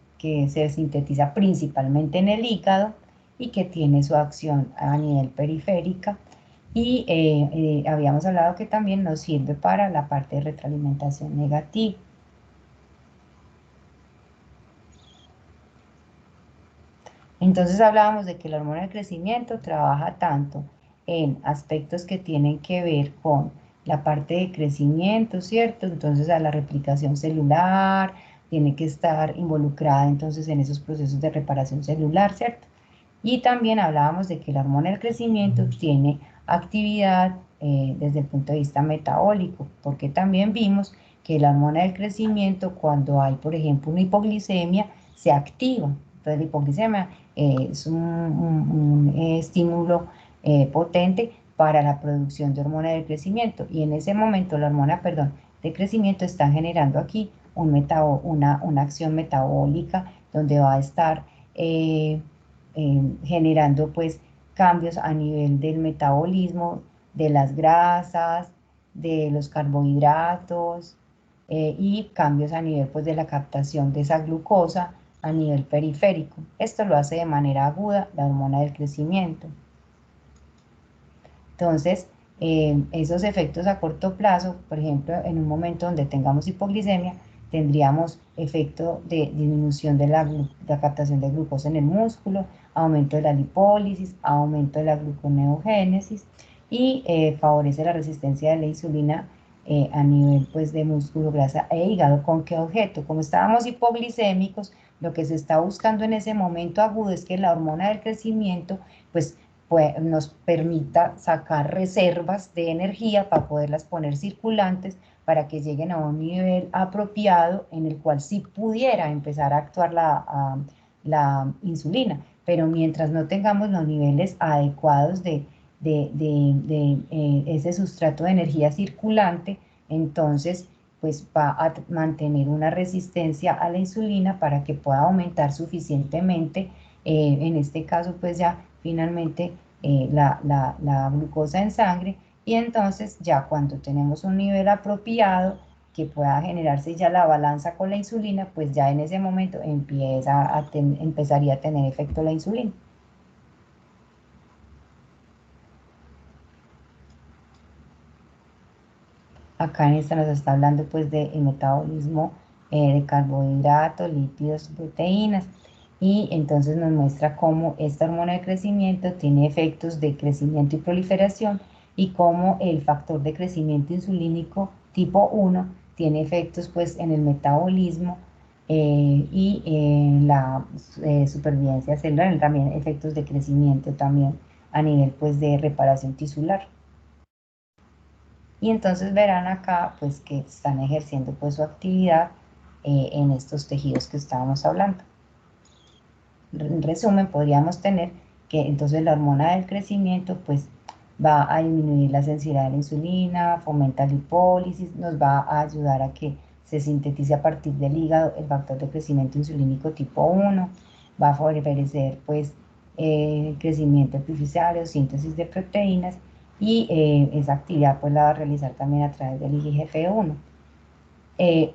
se sintetiza principalmente en el hígado y que tiene su acción a nivel periférica. Y habíamos hablado que también nos sirve para la parte de retroalimentación negativa. Entonces hablábamos de que la hormona del crecimiento trabaja tanto en aspectos que tienen que ver con la parte de crecimiento, ¿cierto? Entonces a la replicación celular, tiene que estar involucrada entonces en esos procesos de reparación celular, ¿cierto? Y también hablábamos de que la hormona del crecimiento tiene actividad desde el punto de vista metabólico, porque también vimos que la hormona del crecimiento, cuando hay, por ejemplo, una hipoglicemia, se activa. Entonces la hipoglicemia es un estímulo potente para la producción de hormona del crecimiento, y en ese momento la hormona, perdón, de crecimiento está generando aquí una acción metabólica donde va a estar generando pues cambios a nivel del metabolismo, de las grasas, de los carbohidratos y cambios a nivel pues de la captación de esa glucosa a nivel periférico. Esto lo hace de manera aguda la hormona del crecimiento. Entonces, esos efectos a corto plazo, por ejemplo, en un momento donde tengamos hipoglicemia, tendríamos efecto de disminución de la captación de glucosa en el músculo, aumento de la lipólisis, aumento de la gluconeogénesis y favorece la resistencia de la insulina a nivel pues, de músculo, grasa e hígado. ¿Con qué objeto? Como estábamos hipoglicémicos, lo que se está buscando en ese momento agudo es que la hormona del crecimiento pues nos permita sacar reservas de energía para poderlas poner circulantes para que lleguen a un nivel apropiado en el cual sí pudiera empezar a actuar la insulina. Pero mientras no tengamos los niveles adecuados de ese sustrato de energía circulante, entonces pues va a mantener una resistencia a la insulina para que pueda aumentar suficientemente, en este caso pues ya finalmente la glucosa en sangre, y entonces ya cuando tenemos un nivel apropiado que pueda generarse ya la balanza con la insulina, pues ya en ese momento empezaría a tener efecto la insulina. Acá en esta nos está hablando pues del metabolismo de carbohidratos, lípidos, proteínas, y entonces nos muestra cómo esta hormona de crecimiento tiene efectos de crecimiento y proliferación, y cómo el factor de crecimiento insulínico tipo 1 tiene efectos pues en el metabolismo y en la supervivencia celular, también efectos de crecimiento también a nivel pues de reparación tisular. Y entonces verán acá pues que están ejerciendo pues su actividad en estos tejidos que estábamos hablando. En resumen, podríamos tener que entonces la hormona del crecimiento pues va a disminuir la sensibilidad de la insulina, fomenta la lipólisis, nos va a ayudar a que se sintetice a partir del hígado el factor de crecimiento insulínico tipo 1, va a favorecer pues crecimiento epifisario, síntesis de proteínas, y esa actividad pues la va a realizar también a través del IGF-1. El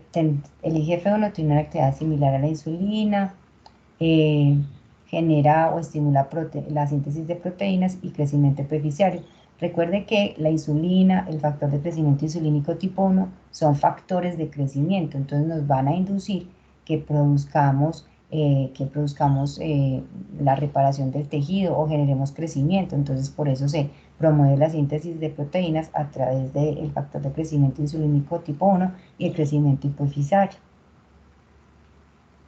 IGF-1 tiene una actividad similar a la insulina, genera o estimula la síntesis de proteínas y crecimiento epificiario. Recuerde que la insulina, el factor de crecimiento insulínico tipo 1, son factores de crecimiento, entonces nos van a inducir que produzcamos la reparación del tejido o generemos crecimiento. Entonces por eso se promueve la síntesis de proteínas a través del factor de crecimiento insulínico tipo 1 y el crecimiento hipofisario.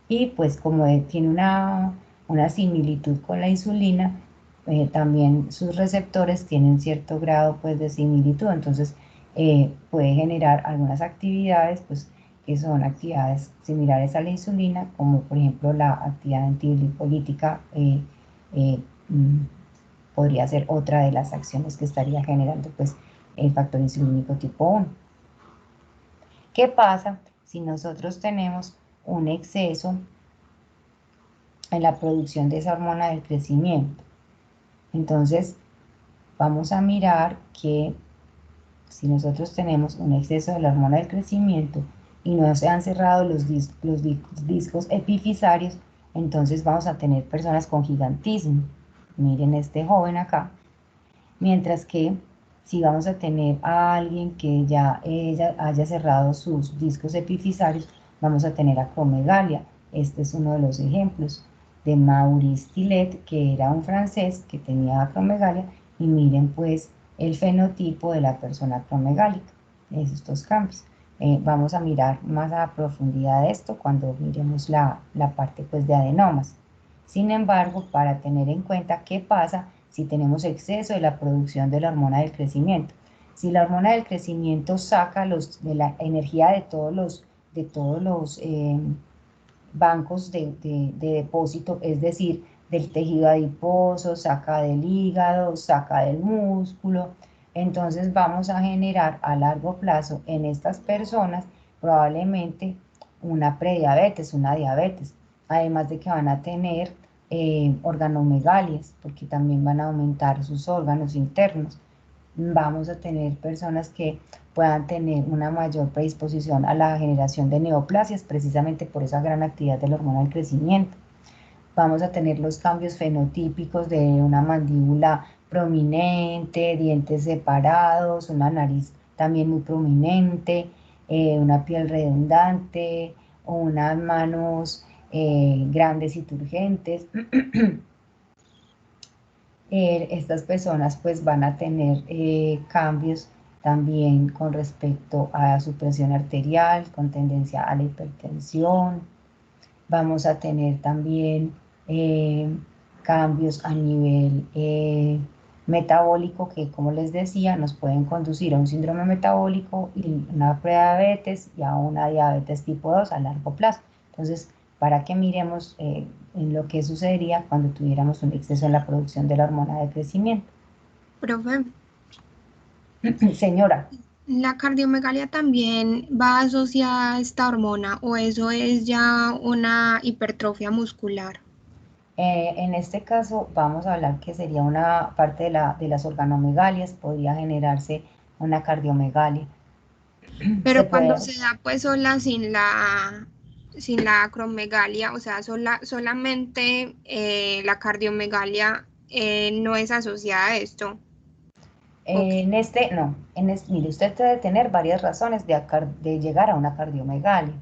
Y pues como tiene una similitud con la insulina, también sus receptores tienen cierto grado pues de similitud, entonces puede generar algunas actividades pues que son actividades similares a la insulina, como por ejemplo la actividad antilipolítica podría ser otra de las acciones que estaría generando pues el factor insulínico tipo 1. ¿Qué pasa si nosotros tenemos un exceso en la producción de esa hormona del crecimiento? Entonces, vamos a mirar que si nosotros tenemos un exceso de la hormona del crecimiento y no se han cerrado los discos epifisarios, entonces vamos a tener personas con gigantismo. Miren este joven acá. Mientras que si vamos a tener a alguien que ya haya cerrado sus discos epifisarios, vamos a tener acromegalia. Este es uno de los ejemplos de Maurice Tillet, que era un francés que tenía acromegalia, y miren pues el fenotipo de la persona acromegálica, estos cambios. Vamos a mirar más a profundidad esto cuando miremos la parte pues de adenomas. Sin embargo, para tener en cuenta qué pasa si tenemos exceso de la producción de la hormona del crecimiento. Si la hormona del crecimiento saca de la energía de todos los bancos de depósito, es decir, del tejido adiposo, saca del hígado, saca del músculo, entonces vamos a generar a largo plazo en estas personas probablemente una prediabetes, una diabetes, además de que van a tener organomegalias, porque también van a aumentar sus órganos internos. Vamos a tener personas que puedan tener una mayor predisposición a la generación de neoplasias, precisamente por esa gran actividad de la hormona del crecimiento. Vamos a tener los cambios fenotípicos de una mandíbula prominente, dientes separados, una nariz también muy prominente, una piel redundante, unas manos grandes y turgentes. Estas personas pues van a tener cambios también con respecto a su presión arterial, con tendencia a la hipertensión. Vamos a tener también cambios a nivel metabólico que, como les decía, nos pueden conducir a un síndrome metabólico y una prediabetes y a una diabetes tipo 2 a largo plazo. Entonces, para que miremos en lo que sucedería cuando tuviéramos un exceso en la producción de la hormona de crecimiento. Profe, Señora. ¿la cardiomegalia también va asociada a esta hormona o eso es ya una hipertrofia muscular? En este caso vamos a hablar que sería una parte de las organomegalias, podría generarse una cardiomegalia. Pero cuando se da pues sola sin la acromegalia, o sea, solamente la cardiomegalia no es asociada a esto. Mire, usted debe tener varias razones de llegar a una cardiomegalia.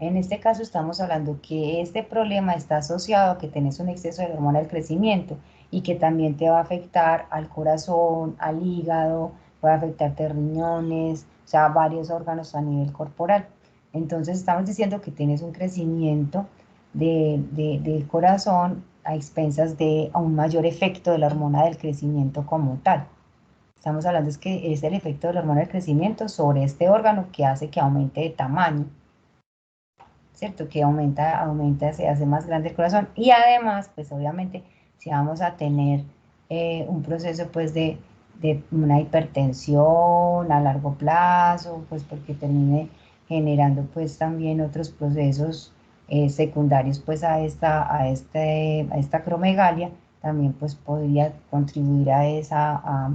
En este caso estamos hablando que este problema está asociado a que tenés un exceso de hormona del crecimiento y que también te va a afectar al corazón, al hígado, puede afectarte riñones, o sea, varios órganos a nivel corporal. Entonces estamos diciendo que tienes un crecimiento del corazón a expensas de un mayor efecto de la hormona del crecimiento como tal. Estamos hablando es que es el efecto de la hormona del crecimiento sobre este órgano que hace que aumente de tamaño, ¿cierto? Que aumenta, se hace más grande el corazón. Y además, pues obviamente, si vamos a tener un proceso pues de una hipertensión a largo plazo, pues porque termine generando pues también otros procesos secundarios pues a esta acromegalia, también pues podría contribuir a esa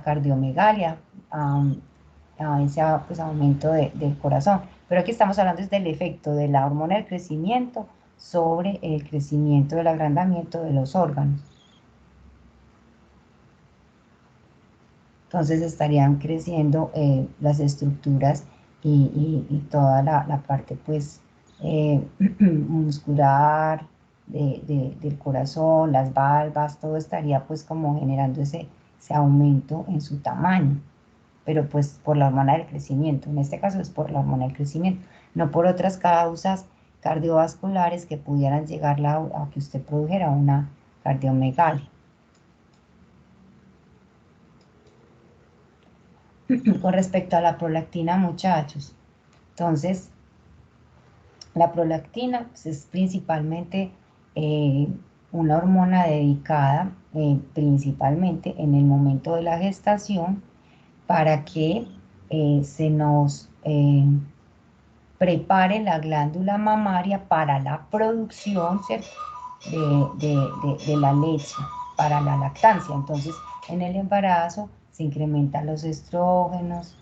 cardiomegalia, a ese pues, aumento del corazón. Pero aquí estamos hablando del efecto de la hormona del crecimiento sobre el crecimiento del agrandamiento de los órganos. Entonces estarían creciendo las estructuras y toda la parte pues muscular del corazón, las valvas, todo estaría pues como generando ese aumento en su tamaño, pero pues por la hormona del crecimiento. En este caso es por la hormona del crecimiento, no por otras causas cardiovasculares que pudieran llegar a que usted produjera una cardiomegalia. Con respecto a la prolactina, muchachos, entonces la prolactina pues, es principalmente una hormona dedicada principalmente en el momento de la gestación para que se nos prepare la glándula mamaria para la producción, ¿cierto?, de la leche, para la lactancia. Entonces, en el embarazo se incrementan los estrógenos,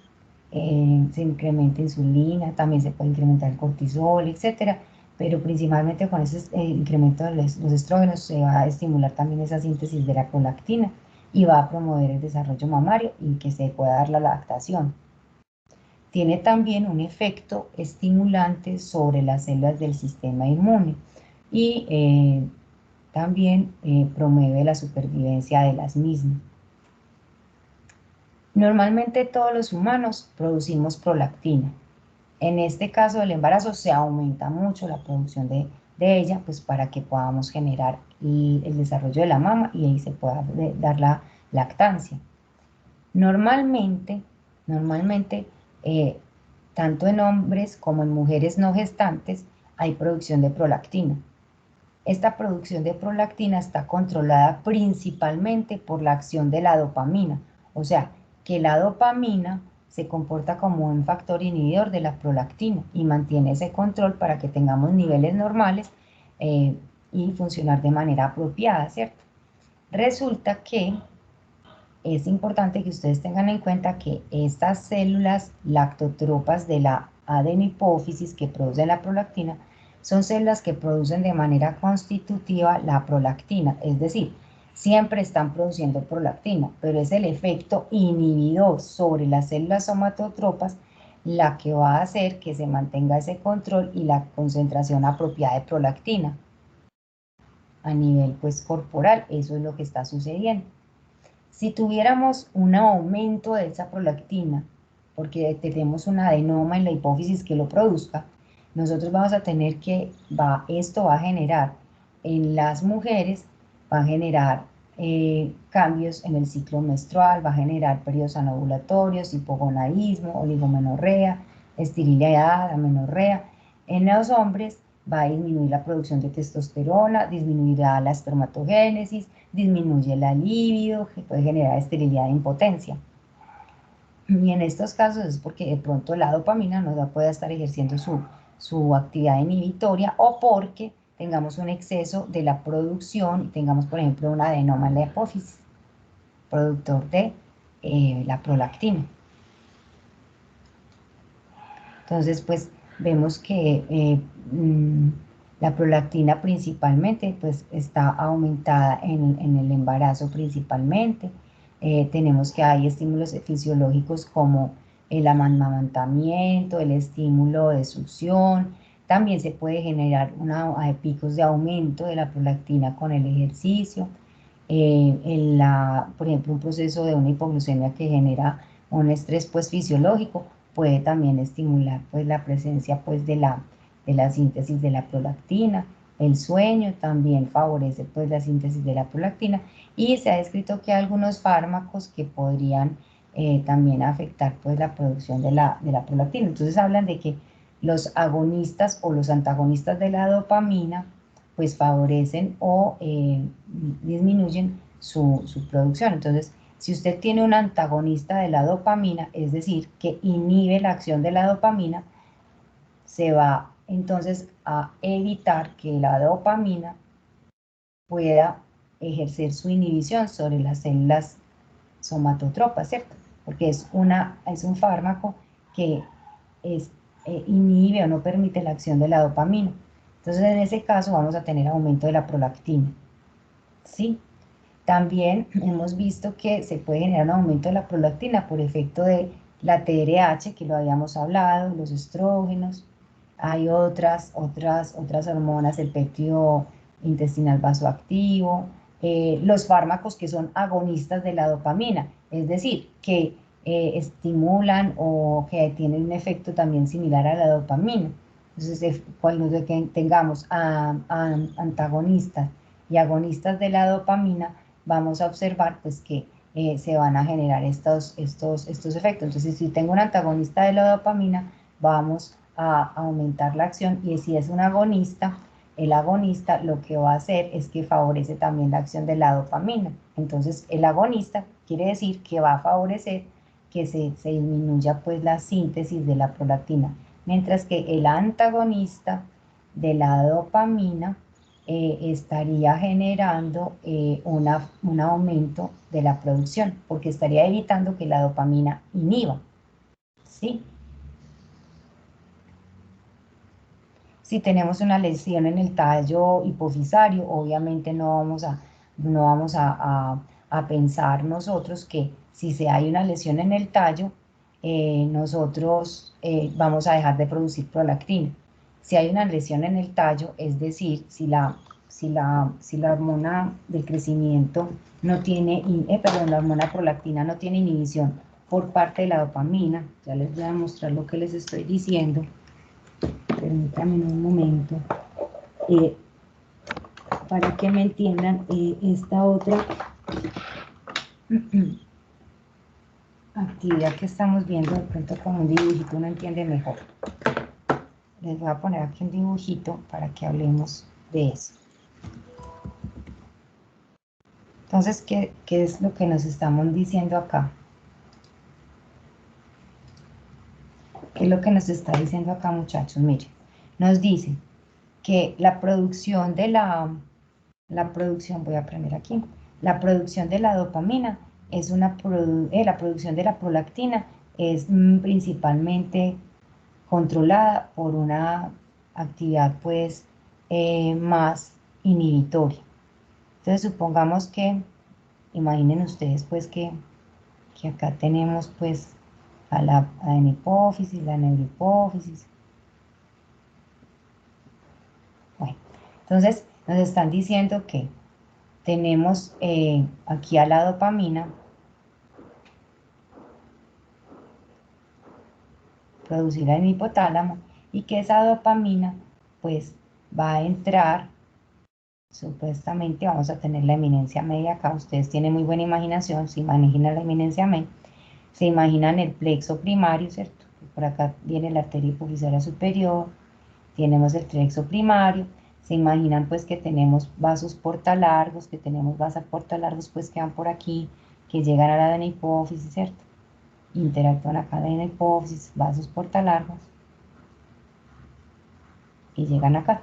se incrementa insulina, también se puede incrementar el cortisol, etcétera, pero principalmente con ese incremento de los estrógenos se va a estimular también esa síntesis de la prolactina y va a promover el desarrollo mamario y que se pueda dar la lactación. Tiene también un efecto estimulante sobre las células del sistema inmune y también promueve la supervivencia de las mismas. Normalmente todos los humanos producimos prolactina. En este caso del embarazo se aumenta mucho la producción de ella, pues para que podamos generar el desarrollo de la mama y ahí se pueda dar la lactancia. Normalmente, tanto en hombres como en mujeres no gestantes hay producción de prolactina. Esta producción de prolactina está controlada principalmente por la acción de la dopamina, o sea, que la dopamina se comporta como un factor inhibidor de la prolactina y mantiene ese control para que tengamos niveles normales y funcionar de manera apropiada, ¿cierto? Resulta que es importante que ustedes tengan en cuenta que estas células lactotropas de la adenipófisis que producen la prolactina son células que producen de manera constitutiva la prolactina, es decir, siempre están produciendo prolactina, pero es el efecto inhibidor sobre las células somatotropas la que va a hacer que se mantenga ese control y la concentración apropiada de prolactina a nivel pues corporal. Eso es lo que está sucediendo. Si tuviéramos un aumento de esa prolactina, porque tenemos un adenoma en la hipófisis que lo produzca, nosotros vamos a tener que, esto va a generar en las mujeres, va a generar cambios en el ciclo menstrual, va a generar periodos anovulatorios, hipogonadismo, oligomenorrea, esterilidad, amenorrea. En los hombres va a disminuir la producción de testosterona, disminuirá la espermatogénesis, disminuye la libido, que puede generar esterilidad e impotencia. Y en estos casos es porque de pronto la dopamina no puede estar ejerciendo su actividad inhibitoria o porque tengamos un exceso de la producción y tengamos, por ejemplo, un adenoma en la hipófisis, productor de la prolactina. Entonces, pues vemos que la prolactina principalmente pues está aumentada en el embarazo principalmente. Tenemos que hay estímulos fisiológicos como el amamantamiento, el estímulo de succión. También se puede generar picos de aumento de la prolactina con el ejercicio. Por ejemplo, un proceso de una hipoglucemia que genera un estrés pues fisiológico puede también estimular pues la presencia pues de la síntesis de la prolactina. El sueño también favorece pues la síntesis de la prolactina y se ha descrito que hay algunos fármacos que podrían también afectar pues la producción de la prolactina. Entonces hablan de que los agonistas o los antagonistas de la dopamina pues favorecen o disminuyen su producción. Entonces, si usted tiene un antagonista de la dopamina, es decir, que inhibe la acción de la dopamina, se va entonces a evitar que la dopamina pueda ejercer su inhibición sobre las células somatotropas, ¿cierto? Porque es un fármaco que inhibe o no permite la acción de la dopamina. Entonces, en ese caso vamos a tener aumento de la prolactina, ¿sí? También hemos visto que se puede generar un aumento de la prolactina por efecto de la TRH, que lo habíamos hablado, los estrógenos. Hay otras hormonas, el péptido intestinal vasoactivo, los fármacos que son agonistas de la dopamina, es decir, que estimulan o que tienen un efecto también similar a la dopamina. Entonces, cuando tengamos antagonistas y agonistas de la dopamina, vamos a observar pues que se van a generar estos efectos. Entonces, si tengo un antagonista de la dopamina, vamos a aumentar la acción y si es un agonista, el agonista lo que va a hacer es que favorece también la acción de la dopamina. Entonces, el agonista quiere decir que va a favorecer que se disminuya pues la síntesis de la prolactina, mientras que el antagonista de la dopamina estaría generando un aumento de la producción, porque estaría evitando que la dopamina inhiba, ¿sí? Si tenemos una lesión en el tallo hipofisario, obviamente no vamos a pensar nosotros que si hay una lesión en el tallo, nosotros vamos a dejar de producir prolactina. Si hay una lesión en el tallo, es decir, si la hormona del crecimiento no tiene, la hormona prolactina no tiene inhibición por parte de la dopamina, ya les voy a mostrar lo que les estoy diciendo. Permítanme un momento, para que me entiendan esta otra actividad que estamos viendo, de pronto con un dibujito uno entiende mejor. Les voy a poner aquí un dibujito para que hablemos de eso. Entonces, ¿qué es lo que nos estamos diciendo acá? ¿Qué es lo que nos está diciendo acá, muchachos? Miren, nos dice que la producción de la producción, voy a prender aquí, la producción de la dopamina es la producción de la prolactina es principalmente controlada por una actividad pues más inhibitoria. Entonces supongamos que, imaginen ustedes pues que acá tenemos pues a la hipófisis, la neurohipófisis. Bueno, entonces nos están diciendo que tenemos aquí a la dopamina producida en el hipotálamo y que esa dopamina pues va a entrar, supuestamente vamos a tener la eminencia media acá, ustedes tienen muy buena imaginación, se imaginan la eminencia media, se imaginan el plexo primario, ¿cierto? Por acá viene la arteria hipofisaria superior, tenemos el plexo primario, se imaginan pues que tenemos vasos portalargos, pues que van por aquí, que llegan a la adenohipófisis, ¿cierto? Interactúan acá en la hipófisis, vasos portalargos, y llegan acá.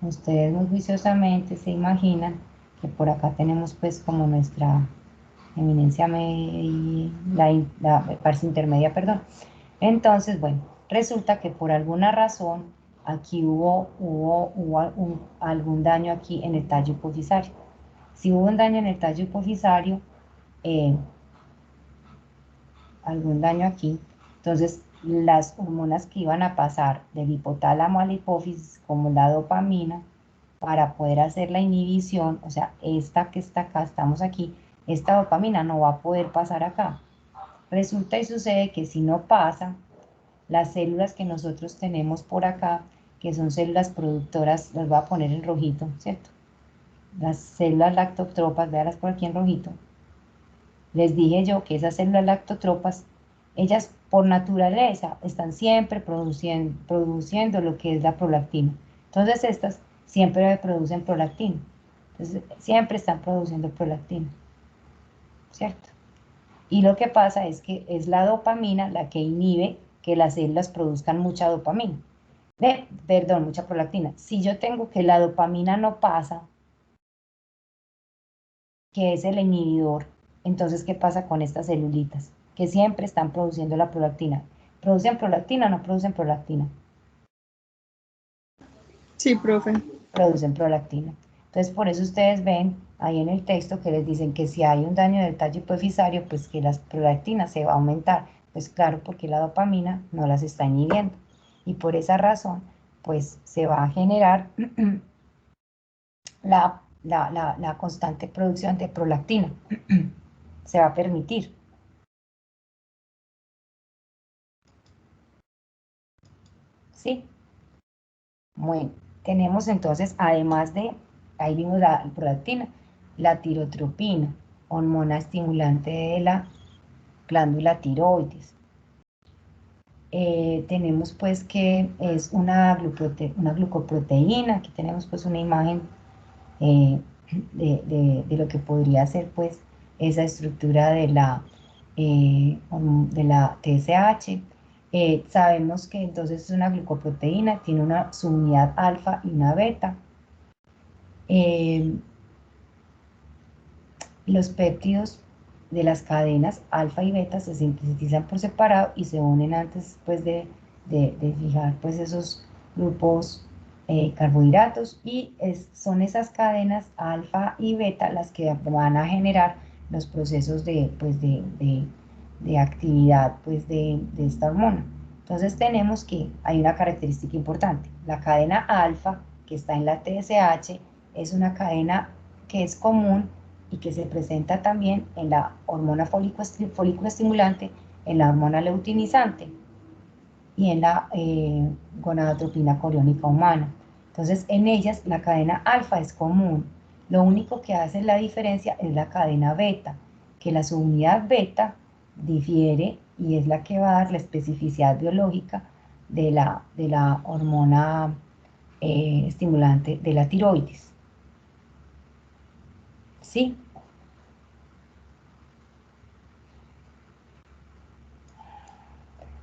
Ustedes muy juiciosamente se imaginan que por acá tenemos pues como nuestra eminencia media, la parte intermedia, perdón. Entonces, bueno, resulta que por alguna razón aquí hubo algún daño aquí en el tallo hipofisario. Si hubo un daño en el tallo hipofisario, algún daño aquí, entonces las hormonas que iban a pasar del hipotálamo a la hipófisis, como la dopamina, para poder hacer la inhibición, o sea, esta que está acá, estamos aquí, esta dopamina no va a poder pasar acá. Resulta y sucede que si no pasa, las células que nosotros tenemos por acá, que son células productoras, las voy a poner en rojito, ¿cierto? Las células lactotropas, véanlas por aquí en rojito. Les dije yo que esas células lactotropas, ellas por naturaleza están siempre produciendo lo que es la prolactina. Entonces estas siempre producen prolactina. Entonces siempre están produciendo prolactina, ¿cierto? Y lo que pasa es que es la dopamina la que inhibe que las células produzcan mucha dopamina. Mucha prolactina. Si yo tengo que la dopamina no pasa, que es el inhibidor, entonces ¿qué pasa con estas celulitas? Que siempre están produciendo la prolactina. ¿Producen prolactina o no producen prolactina? Sí, profe. Producen prolactina. Entonces por eso ustedes ven ahí en el texto que les dicen que si hay un daño del tallo hipofisario, pues que las prolactinas se va a aumentar. Pues claro, porque la dopamina no las está inhibiendo. Y por esa razón, pues se va a generar la constante producción de prolactina. Se va a permitir. ¿Sí? Bueno, tenemos entonces, además de, ahí vimos la prolactina, la tirotropina, hormona estimulante de la glándula tiroides. tenemos pues que es una glucoproteína. Aquí tenemos pues una imagen de lo que podría ser pues esa estructura de la TSH. Sabemos que entonces es una glucoproteína, tiene una subunidad alfa y una beta. Los péptidos de las cadenas alfa y beta se sintetizan por separado y se unen antes pues, de fijar pues, esos grupos carbohidratos, y son esas cadenas alfa y beta las que van a generar los procesos de actividad pues, de esta hormona. Entonces tenemos que hay una característica importante. La cadena alfa que está en la TSH es una cadena que es común y que se presenta también en la hormona folículo estimulante, en la hormona luteinizante y en la gonadotropina coriónica humana. Entonces, en ellas la cadena alfa es común. Lo único que hace la diferencia es la cadena beta, que la subunidad beta difiere y es la que va a dar la especificidad biológica de la hormona estimulante de la tiroides. ¿Sí?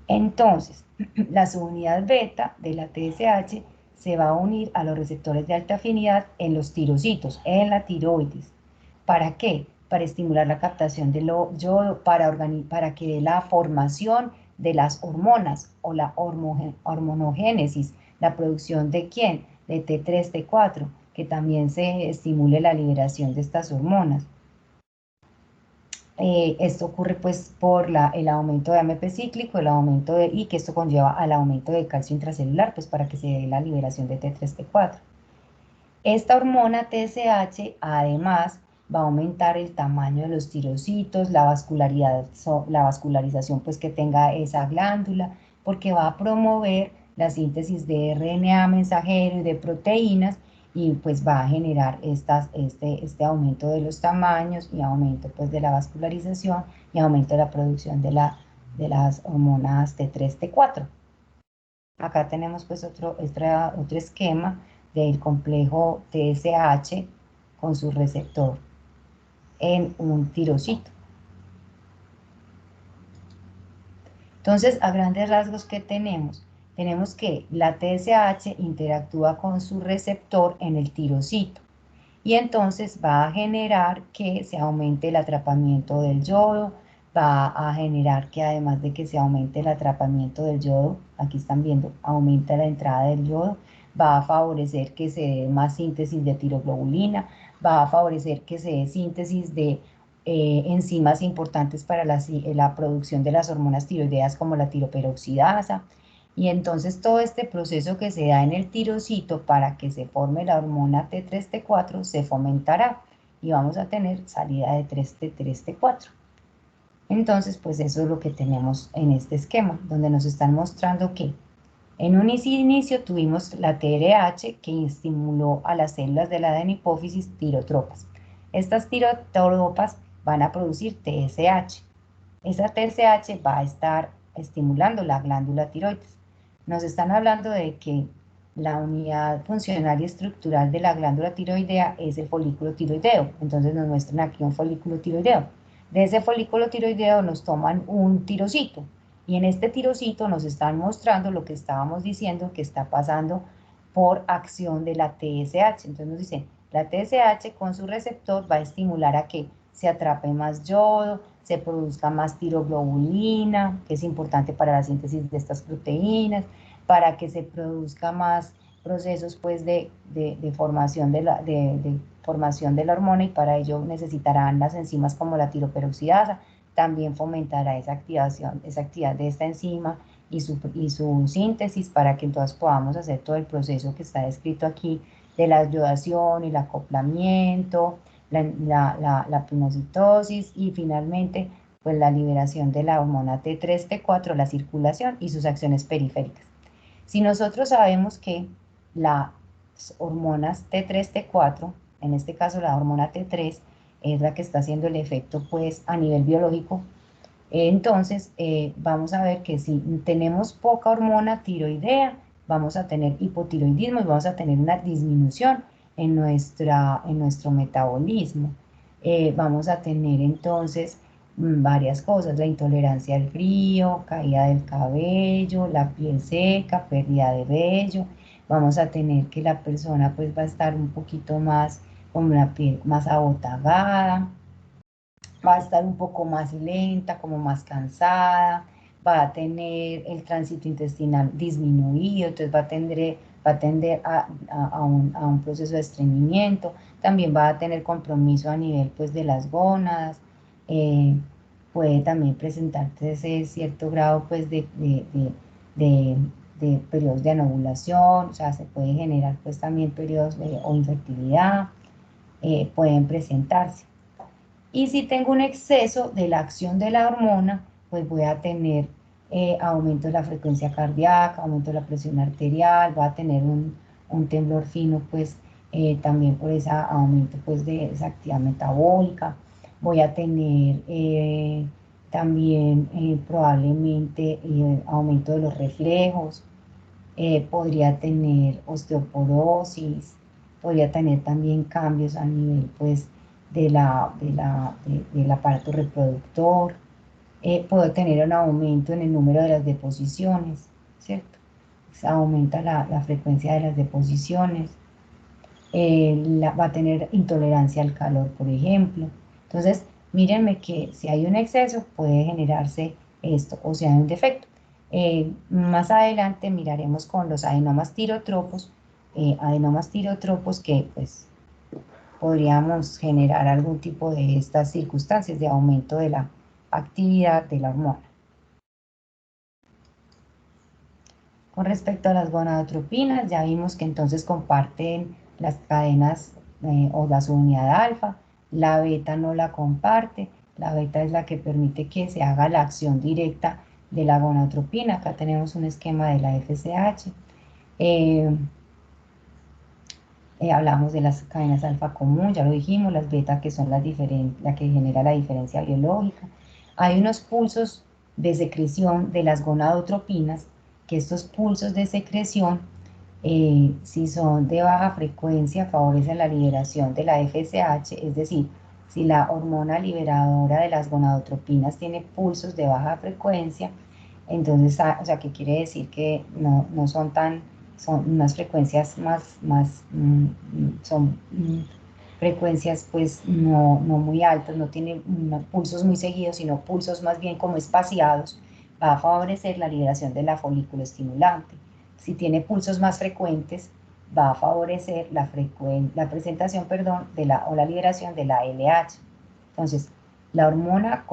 Entonces, la subunidad beta de la TSH se va a unir a los receptores de alta afinidad en los tirocitos, en la tiroides. ¿Para qué? Para estimular la captación del yodo, para que dé la formación de las hormonas o la hormonogénesis, la producción de ¿quién? De T3, T4, que también se estimule la liberación de estas hormonas. Esto ocurre pues por el aumento de AMP cíclico, y que esto conlleva al aumento de calcio intracelular, pues para que se dé la liberación de T3, T4. Esta hormona TSH además va a aumentar el tamaño de los tirocitos, la vascularización pues que tenga esa glándula, porque va a promover la síntesis de RNA mensajero y de proteínas, y pues va a generar este aumento de los tamaños y aumento pues de la vascularización y aumento de la producción de las hormonas T3, T4. Acá tenemos pues otro esquema del complejo TSH con su receptor en un tirocito. Entonces, a grandes rasgos, ¿qué tenemos? Tenemos que la TSH interactúa con su receptor en el tirocito, y entonces va a generar que se aumente el atrapamiento del yodo, va a generar que además de que se aumente el atrapamiento del yodo, aquí están viendo, aumenta la entrada del yodo, va a favorecer que se dé más síntesis de tiroglobulina, va a favorecer que se dé síntesis de enzimas importantes para la producción de las hormonas tiroideas como la tiroperoxidasa. Y entonces todo este proceso que se da en el tirocito para que se forme la hormona T3, T4 se fomentará y vamos a tener salida de T3, T4. Entonces, pues eso es lo que tenemos en este esquema, donde nos están mostrando que en un inicio tuvimos la TRH que estimuló a las células de la adenipófisis tirotropas. Estas tirotropas van a producir TSH. Esa TSH va a estar estimulando la glándula tiroides. Nos están hablando de que la unidad funcional y estructural de la glándula tiroidea es el folículo tiroideo. Entonces nos muestran aquí un folículo tiroideo. De ese folículo tiroideo nos toman un tirocito. Y en este tirocito nos están mostrando lo que estábamos diciendo que está pasando por acción de la TSH. Entonces nos dicen, la TSH con su receptor va a estimular a que se atrape más yodo, se produzca más tiroglobulina, que es importante para la síntesis de estas proteínas, para que se produzca más procesos pues, de formación de la hormona, y para ello necesitarán las enzimas como la tiroperoxidasa. También fomentará esa actividad de esta enzima y su síntesis, para que entonces podamos hacer todo el proceso que está descrito aquí de la yodación y el acoplamiento, la pinocitosis y finalmente pues la liberación de la hormona T3, T4, la circulación y sus acciones periféricas. Si nosotros sabemos que las hormonas T3, T4, en este caso la hormona T3, es la que está haciendo el efecto pues a nivel biológico, Entonces, vamos a ver que si tenemos poca hormona tiroidea, vamos a tener hipotiroidismo y vamos a tener una disminución en nuestro metabolismo. Vamos a tener entonces varias cosas, la intolerancia al frío, caída del cabello, la piel seca, pérdida de vello. Vamos a tener que la persona pues va a estar un poquito más con una piel más abotagada, va a estar un poco más lenta, como más cansada, va a tener el tránsito intestinal disminuido, entonces va a tender a un proceso de estreñimiento, también va a tener compromiso a nivel pues de las gónadas, puede también presentarse ese cierto grado pues de periodos de anovulación, o sea, se puede generar pues también periodos o infertilidad, pueden presentarse. Y si tengo un exceso de la acción de la hormona, pues voy a tener aumento de la frecuencia cardíaca, aumento de la presión arterial, va a tener un temblor fino, pues también por ese aumento pues, de esa actividad metabólica. Voy a tener también probablemente aumento de los reflejos, podría tener osteoporosis, podría tener también cambios a nivel pues, del aparato reproductor, puedo tener un aumento en el número de las deposiciones, ¿cierto? Aumenta la frecuencia de las deposiciones, va a tener intolerancia al calor, por ejemplo. Entonces, mírenme que si hay un exceso puede generarse esto, o sea, un defecto. Más adelante miraremos con los adenomas tirotropos que pues podríamos generar algún tipo de estas circunstancias de aumento de la actividad de la hormona. Con respecto a las gonadotropinas, ya vimos que entonces comparten las cadenas o la subunidad alfa, la beta no la comparte, la beta es la que permite que se haga la acción directa de la gonadotropina. Acá tenemos un esquema de la FSH. Hablamos de las cadenas alfa común, ya lo dijimos, las beta que son la que genera la diferencia biológica. Hay unos pulsos de secreción de las gonadotropinas, que estos pulsos de secreción, si son de baja frecuencia, favorecen la liberación de la FSH, es decir, si la hormona liberadora de las gonadotropinas tiene pulsos de baja frecuencia, entonces, o sea, ¿qué quiere decir? Que no son unas frecuencias son frecuencias pues no muy altas, no tienen pulsos muy seguidos, sino pulsos más bien como espaciados, va a favorecer la liberación de la folículo estimulante. Si tiene pulsos más frecuentes, va a favorecer la presentación, o la liberación de la LH. Entonces, la hormona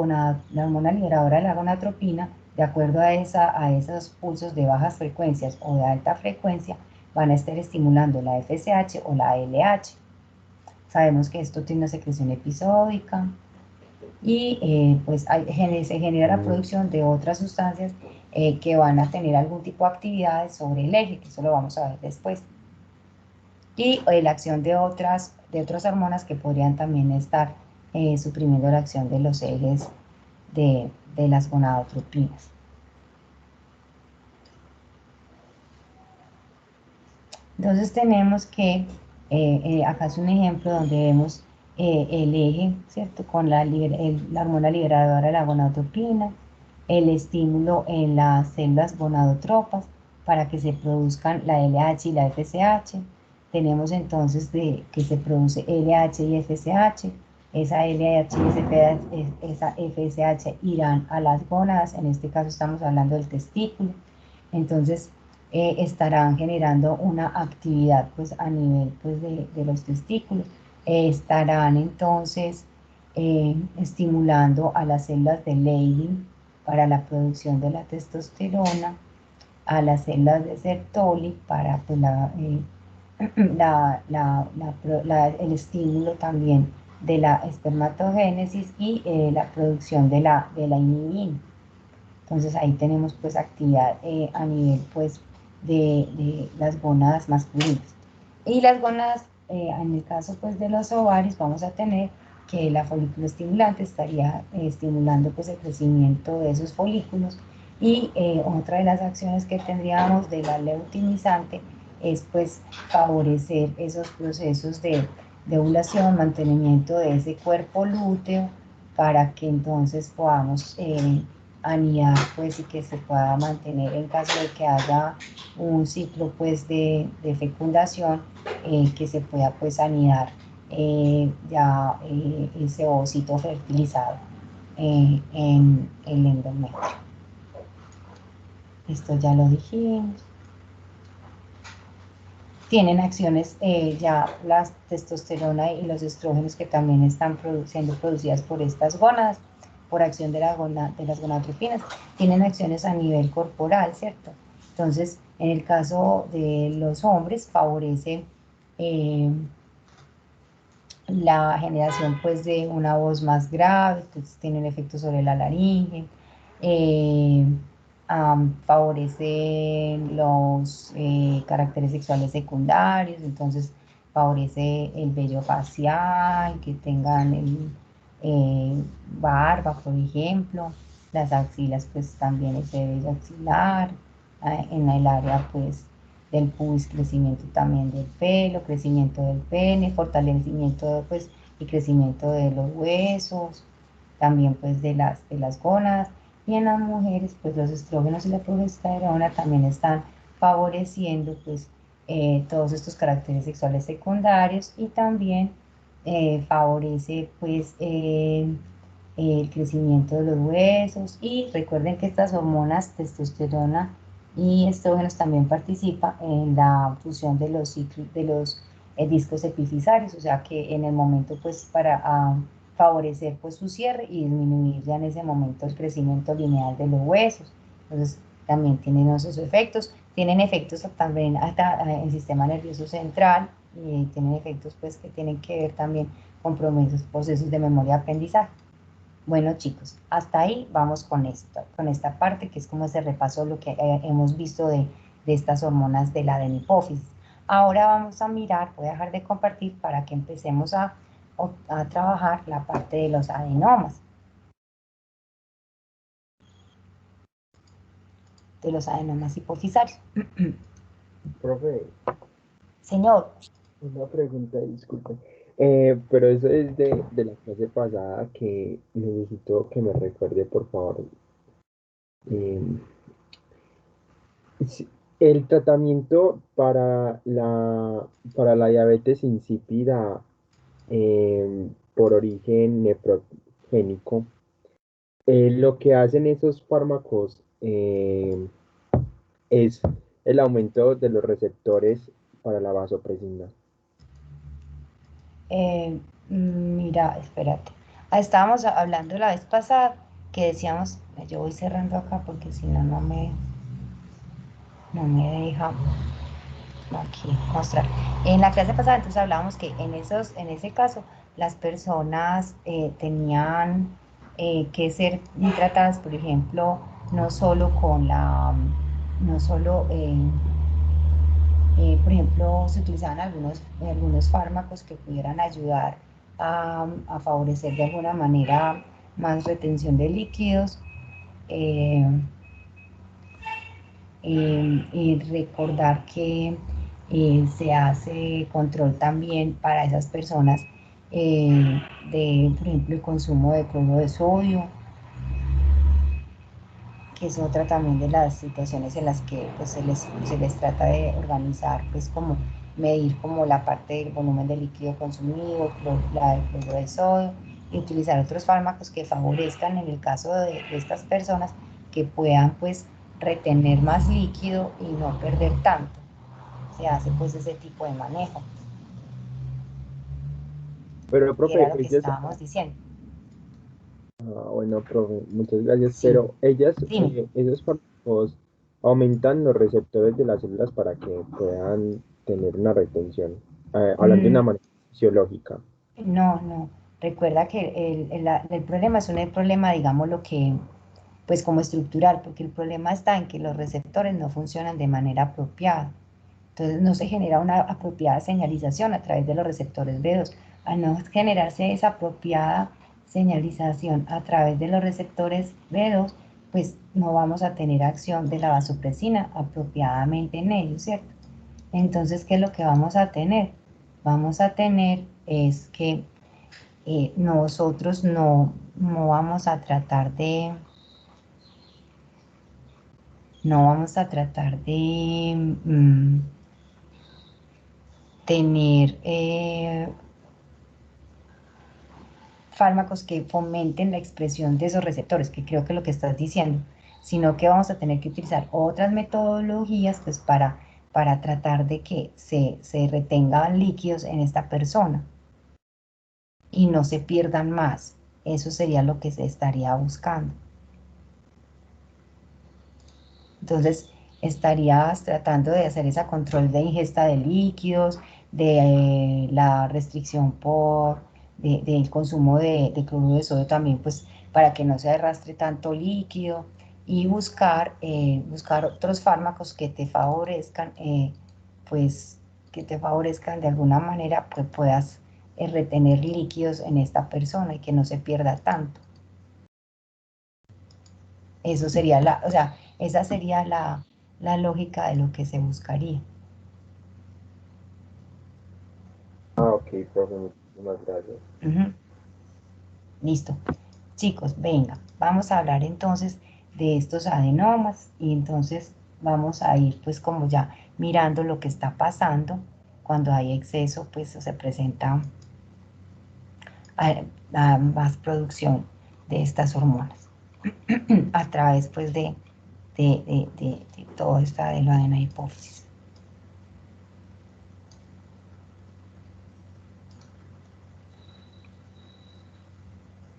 liberadora de la gonadotropina, de acuerdo a esos pulsos de bajas frecuencias o de alta frecuencia, van a estar estimulando la FSH o la LH. Sabemos que esto tiene una secreción episódica y pues se genera la producción de otras sustancias que van a tener algún tipo de actividades sobre el eje, que eso lo vamos a ver después. Y la acción de otras hormonas que podrían también estar suprimiendo la acción de los ejes de las gonadotropinas. Entonces tenemos que, acá es un ejemplo donde vemos el eje, ¿cierto? Con la hormona liberadora de la gonadotropina, el estímulo en las células gonadotropas para que se produzcan la LH y la FSH. Tenemos entonces que se produce LH y FSH. Esa LH y esa FSH irán a las gónadas, en este caso estamos hablando del testículo. Entonces, estarán generando una actividad pues a nivel pues, de los testículos, estarán entonces estimulando a las células de Leydig para la producción de la testosterona, a las células de Sertoli para pues, el estímulo también de la espermatogénesis y la producción de la inhibina. Entonces ahí tenemos pues actividad a nivel pues de las gónadas masculinas. Y las gónadas, en el caso pues de los ovarios, vamos a tener que la folículo estimulante estaría estimulando pues el crecimiento de esos folículos. Y otra de las acciones que tendríamos de la leutinizante es pues favorecer esos procesos de ovulación, mantenimiento de ese cuerpo lúteo, para que entonces podamos anidar pues y que se pueda mantener en caso de que haya un ciclo pues de fecundación, que se pueda pues anidar ese ovocito fertilizado en el endometrio. Esto ya lo dijimos. Tienen acciones ya la testosterona y los estrógenos, que también están siendo producidas por estas gónadas, por acción de las gonadotropinas. Tienen acciones a nivel corporal, ¿cierto? Entonces, en el caso de los hombres, favorece la generación pues de una voz más grave, entonces tienen efecto sobre la laringe, favorece los caracteres sexuales secundarios, entonces favorece el vello facial, que tengan barba, por ejemplo, las axilas pues también ese vello axilar, en el área pues del pubis, crecimiento también del pelo, crecimiento del pene, fortalecimiento pues y crecimiento de los huesos, también pues de las gónadas. Y en las mujeres pues los estrógenos y la progesterona también están favoreciendo pues todos estos caracteres sexuales secundarios, y también favorece pues el crecimiento de los huesos. Y recuerden que estas hormonas, testosterona y estrógenos, también participa en la fusión de los ciclos de los discos epifisarios, o sea que en el momento pues para favorecer pues su cierre y disminuir ya en ese momento el crecimiento lineal de los huesos. Entonces también tienen esos efectos, tienen efectos también hasta en el sistema nervioso central, y tienen efectos pues que tienen que ver también con procesos de memoria y aprendizaje. Bueno, chicos, hasta ahí vamos con esta parte, que es como ese repaso lo que hemos visto de estas hormonas de la adenipófisis. Ahora vamos a mirar, voy a dejar de compartir para que empecemos a trabajar la parte de los adenomas. De los adenomas hipofisarios. Profe, Señor. una pregunta, disculpe. Pero eso es de la clase pasada, que necesito que me recuerde, por favor. El tratamiento para la diabetes insípida por origen nefrogénico, lo que hacen esos fármacos es el aumento de los receptores para la vasopresina. Mira, espérate. Estábamos hablando la vez pasada que decíamos, yo voy cerrando acá porque si no, no me deja aquí mostrar. En la clase pasada entonces hablábamos que en ese caso las personas tenían que ser tratadas, por ejemplo, no solo por ejemplo, se utilizaban algunos fármacos que pudieran ayudar a favorecer de alguna manera más retención de líquidos, y recordar que se hace control también para esas personas de, por ejemplo, el consumo de cloruro de sodio, que es otra también de las situaciones en las que pues, se les trata de organizar, pues como medir como la parte del volumen de líquido consumido, la del cloruro de sodio, y utilizar otros fármacos que favorezcan en el caso de estas personas que puedan pues retener más líquido y no perder tanto. Se hace pues ese tipo de manejo. Pero, profe, era lo que estábamos diciendo. Bueno, profe, muchas gracias. Sí. Pero esos fármacos aumentan los receptores de las células para que puedan tener una retención, hablando de una manera fisiológica. No. Recuerda que el problema es un problema, digamos, lo que, pues como estructural, porque el problema está en que los receptores no funcionan de manera apropiada. Entonces no se genera una apropiada señalización a través de los receptores B2. al no generarse esa apropiada señalización a través de los receptores B2, pues no vamos a tener acción de la vasopresina apropiadamente en ellos, ¿cierto? Entonces, ¿qué es lo que vamos a tener? Vamos a tener es que nosotros no vamos a tratar de tener fármacos que fomenten la expresión de esos receptores, que creo que es lo que estás diciendo, sino que vamos a tener que utilizar otras metodologías pues, para tratar de que se retengan líquidos en esta persona y no se pierdan más. Eso sería lo que se estaría buscando. Entonces, estarías tratando de hacer ese control de ingesta de líquidos, de la restricción del consumo de cloruro de sodio también, pues para que no se arrastre tanto líquido y buscar otros fármacos que te favorezcan, de alguna manera, pues puedas retener líquidos en esta persona y que no se pierda tanto. Eso sería esa sería la lógica de lo que se buscaría. Ok, profe, muchísimas gracias. Listo. Chicos, venga, vamos a hablar entonces de estos adenomas y entonces vamos a ir pues como ya mirando lo que está pasando cuando hay exceso, pues se presenta a más producción de estas hormonas a través pues de todo esta de la adenohipófisis.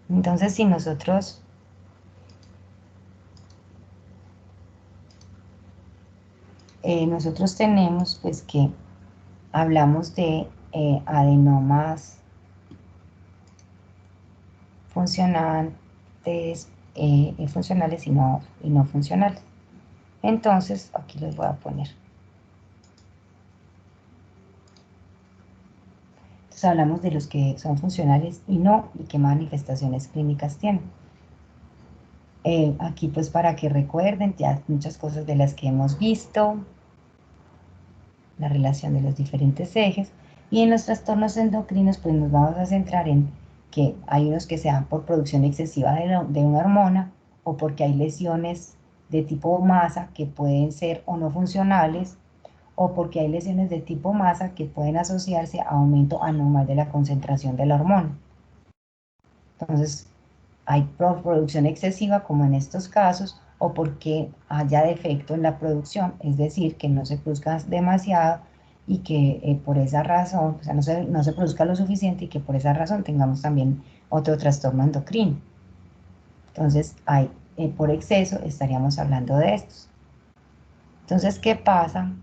Entonces, si nosotros tenemos, pues que hablamos de adenomas funcionales y no funcionales. Entonces, aquí les voy a poner. Entonces, hablamos de los que son funcionales y qué manifestaciones clínicas tienen. Aquí pues para que recuerden ya muchas cosas de las que hemos visto, la relación de los diferentes ejes, y en los trastornos endocrinos pues nos vamos a centrar en que hay unos que se dan por producción excesiva de una hormona o porque hay lesiones de tipo masa que pueden ser o no funcionales o porque hay lesiones de tipo masa que pueden asociarse a aumento anormal de la concentración de la hormona. Entonces, hay producción excesiva como en estos casos o porque haya defecto en la producción, es decir, que no se produzca demasiado y que por esa razón, o sea, no se produzca lo suficiente y que por esa razón tengamos también otro trastorno endocrino. Entonces, por exceso estaríamos hablando de estos. Entonces, ¿qué pasa?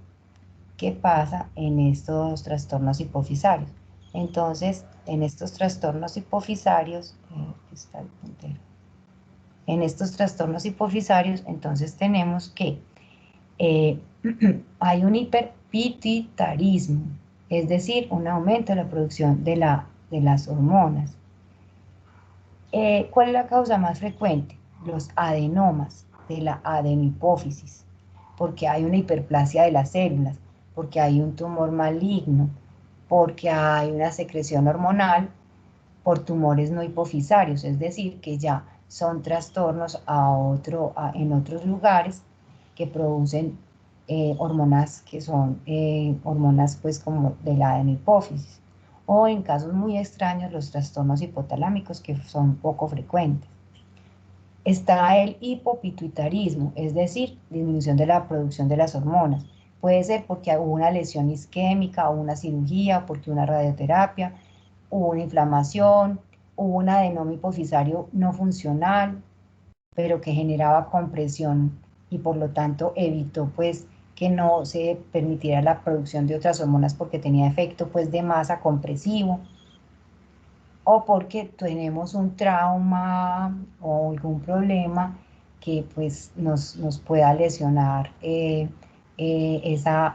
¿Qué pasa en estos trastornos hipofisarios? Entonces, en estos trastornos hipofisarios, está el puntero. En estos trastornos hipofisarios, entonces tenemos que hay un hiperpituitarismo, es decir, un aumento de la producción de las hormonas. ¿Cuál es la causa más frecuente? Los adenomas de la adenopófisis, porque hay una hiperplasia de las células, porque hay un tumor maligno, porque hay una secreción hormonal por tumores no hipofisarios, es decir, que ya son trastornos en otros lugares que producen hormonas que son hormonas pues como de la adenopófisis, o en casos muy extraños los trastornos hipotalámicos que son poco frecuentes. Está el hipopituitarismo, es decir, disminución de la producción de las hormonas. Puede ser porque hubo una lesión isquémica o una cirugía, porque una radioterapia, hubo una inflamación, hubo un adenoma hipofisario no funcional, pero que generaba compresión y por lo tanto evitó pues que no se permitiera la producción de otras hormonas porque tenía efecto pues de masa compresivo, o porque tenemos un trauma o algún problema que pues nos pueda lesionar esa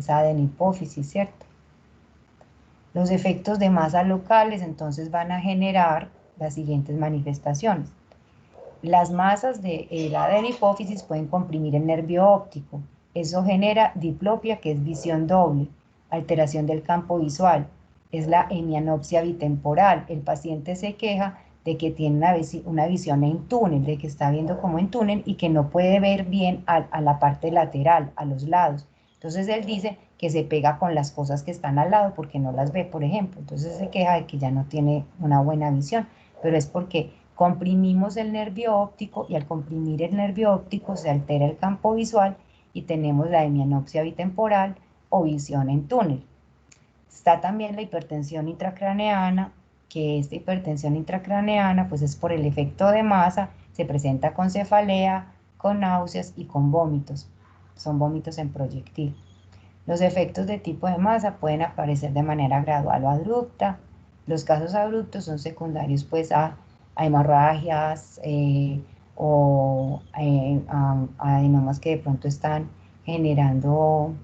adenopófisis, ¿cierto? Los efectos de masa locales entonces van a generar las siguientes manifestaciones. Las masas de la hipófisis pueden comprimir el nervio óptico. Eso genera diplopia, que es visión doble, alteración del campo visual. Es la hemianopsia bitemporal. El paciente se queja de que tiene una visión en túnel, de que está viendo como en túnel y que no puede ver bien a la parte lateral, a los lados. Entonces él dice que se pega con las cosas que están al lado porque no las ve, por ejemplo. Entonces se queja de que ya no tiene una buena visión, pero es porque comprimimos el nervio óptico y al comprimir el nervio óptico se altera el campo visual y tenemos la hemianopsia bitemporal o visión en túnel. Está también la hipertensión intracraneana, que esta hipertensión intracraneana pues es por el efecto de masa, se presenta con cefalea, con náuseas y con vómitos. Son vómitos en proyectil. Los efectos de tipo de masa pueden aparecer de manera gradual o abrupta. Los casos abruptos son secundarios pues a hemorragias o adenomas que de pronto están generando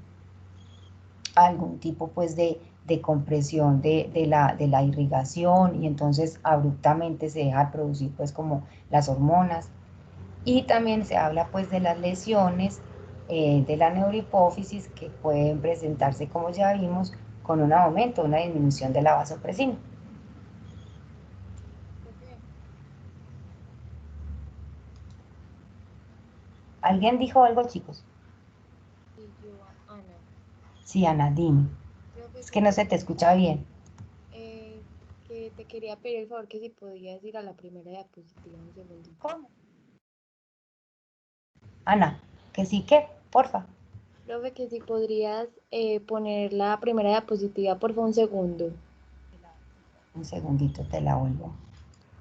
algún tipo pues de compresión de la irrigación y entonces abruptamente se deja de producir pues como las hormonas. Y también se habla pues de las lesiones de la neurohipófisis que pueden presentarse, como ya vimos, con un aumento, una disminución de la vasopresina. ¿Alguien dijo algo, chicos? Sí, yo, Ana. Sí, Ana, dime. Es que no se te escucha bien. Que te quería pedir el favor que si podías ir a la primera diapositiva un segundito. ¿Cómo? Ana, que sí, que, porfa. Profe, que si podrías poner la primera diapositiva, por favor, un segundo. Un segundito, te la vuelvo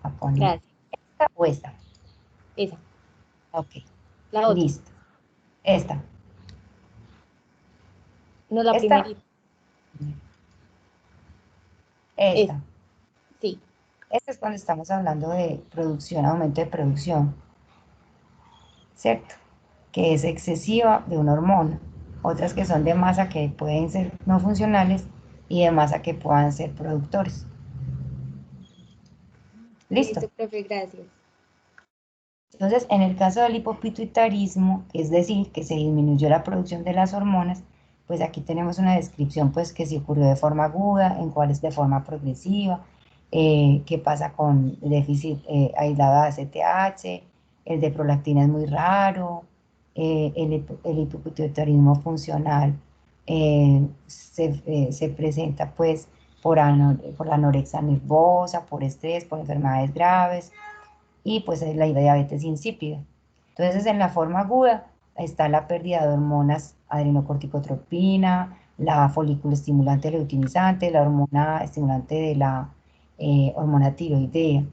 a poner. Gracias. ¿Esta o esta? Esa. Ok. La otra. Listo. Esta. No, la ¿Esta? primerita. Esta. Sí. Esta es cuando estamos hablando de producción, aumento de producción, ¿cierto? Que es excesiva de una hormona. Otras que son de masa que pueden ser no funcionales y de masa que puedan ser productores. ¿Listo? Listo, profe, gracias. Entonces, en el caso del hipopituitarismo, es decir, que se disminuyó la producción de las hormonas, pues aquí tenemos una descripción, pues, que si ocurrió de forma aguda, en cuál es de forma progresiva, qué pasa con déficit aislado de ACTH, el de prolactina es muy raro, el hipopituitarismo funcional se presenta, pues, por la anorexia nervosa, por estrés, por enfermedades graves, y pues es la diabetes insípida. Entonces en la forma aguda está la pérdida de hormonas adrenocorticotropina, la folículo estimulante leutinizante, la hormona estimulante de la hormona tiroidea.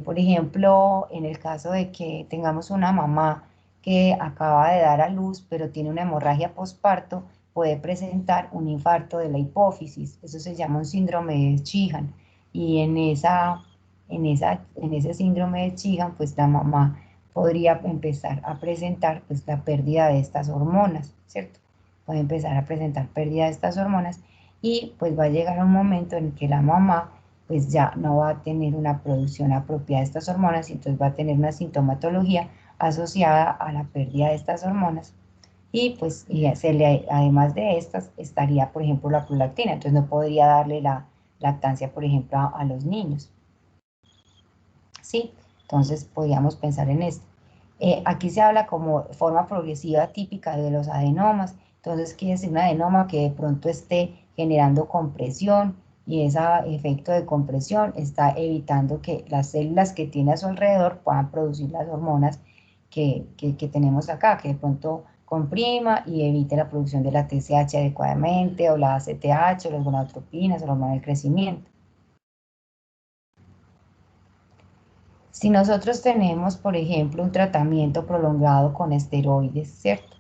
Por ejemplo, en el caso de que tengamos una mamá que acaba de dar a luz pero tiene una hemorragia posparto, puede presentar un infarto de la hipófisis. Eso se llama un síndrome de Sheehan. Y en ese síndrome de Sheehan, pues la mamá podría empezar a presentar pues la pérdida de estas hormonas, ¿cierto? Puede empezar a presentar pérdida de estas hormonas y pues va a llegar un momento en que la mamá pues ya no va a tener una producción apropiada de estas hormonas y entonces va a tener una sintomatología asociada a la pérdida de estas hormonas y pues además de estas estaría por ejemplo la prolactina, entonces no podría darle la lactancia por ejemplo a los niños. ¿Sí? Entonces podríamos pensar en esto. Aquí se habla como forma progresiva típica de los adenomas, entonces quiere decir un adenoma que de pronto esté generando compresión y ese efecto de compresión está evitando que las células que tiene a su alrededor puedan producir las hormonas que tenemos acá, que de pronto comprima y evite la producción de la TSH adecuadamente o la ACTH o las gonadotropinas o la hormona del crecimiento. Si nosotros tenemos, por ejemplo, un tratamiento prolongado con esteroides, ¿cierto?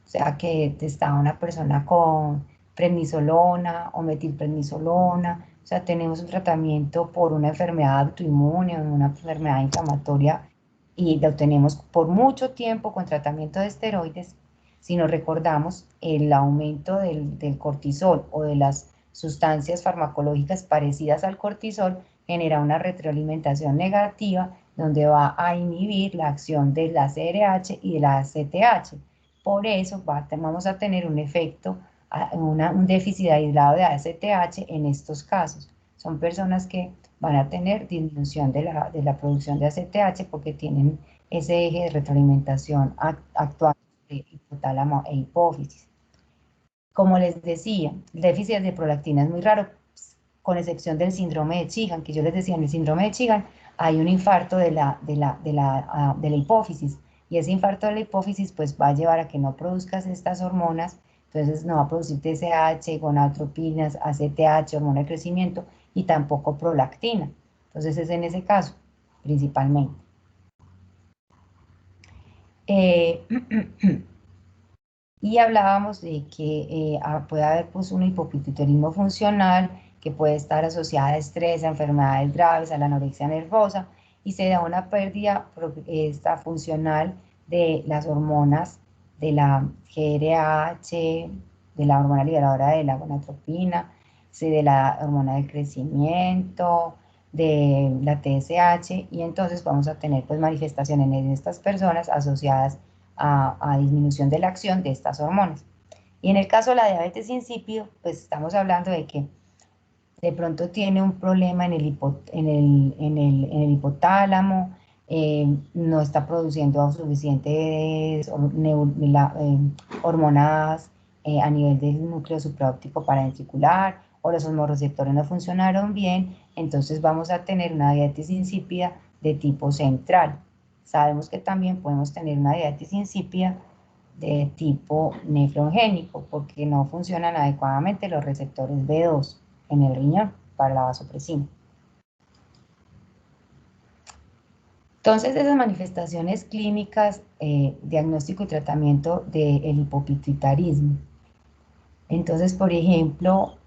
O sea, que está una persona con prednisolona o metilprednisolona, o sea, tenemos un tratamiento por una enfermedad autoinmune o una enfermedad inflamatoria y lo tenemos por mucho tiempo con tratamiento de esteroides. Si nos recordamos, el aumento del cortisol o de las sustancias farmacológicas parecidas al cortisol, genera una retroalimentación negativa donde va a inhibir la acción de la CRH y de la ACTH. Por eso vamos a tener un efecto, un déficit aislado de ACTH en estos casos. Son personas que van a tener disminución de la producción de ACTH porque tienen ese eje de retroalimentación actuando de hipotálamo e hipófisis. Como les decía, el déficit de prolactina es muy raro, con excepción del síndrome de Chigan, que yo les decía, en el síndrome de Chigan hay un infarto de la hipófisis, y ese infarto de la hipófisis pues va a llevar a que no produzcas estas hormonas, entonces no va a producir TSH, gonadotropinas, ACTH, hormona de crecimiento, y tampoco prolactina. Entonces es en ese caso, principalmente. Y hablábamos de que puede haber pues, un hipopituitarismo funcional que puede estar asociada a estrés, a enfermedades graves, a la anorexia nervosa, y se da una pérdida funcional de las hormonas de la GRH, de la hormona liberadora de la gonadotropina, de la hormona del crecimiento, de la TSH, y entonces vamos a tener pues, manifestaciones en estas personas asociadas a disminución de la acción de estas hormonas. Y en el caso de la diabetes insípido, pues estamos hablando de que de pronto tiene un problema en el hipotálamo, no está produciendo suficientes hormonas a nivel del núcleo supraóptico paraventricular, o los hormonoreceptores no funcionaron bien, entonces vamos a tener una diabetes insípida de tipo central. Sabemos que también podemos tener una diabetes insípida de tipo nefrogénico, porque no funcionan adecuadamente los receptores B2 en el riñón para la vasopresina. Entonces, esas manifestaciones clínicas, diagnóstico y tratamiento del hipopituitarismo. Entonces, por ejemplo,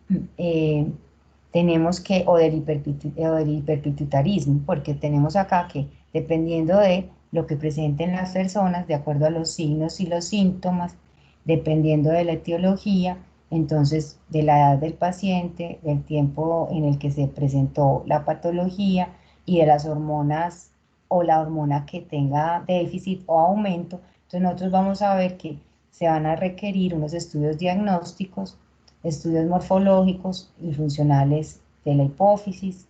tenemos que, o del hiperpituitarismo, porque tenemos acá que dependiendo de lo que presenten las personas, de acuerdo a los signos y los síntomas, dependiendo de la etiología, entonces de la edad del paciente, del tiempo en el que se presentó la patología y de las hormonas o la hormona que tenga déficit o aumento, entonces nosotros vamos a ver que se van a requerir unos estudios diagnósticos, estudios morfológicos y funcionales de la hipófisis.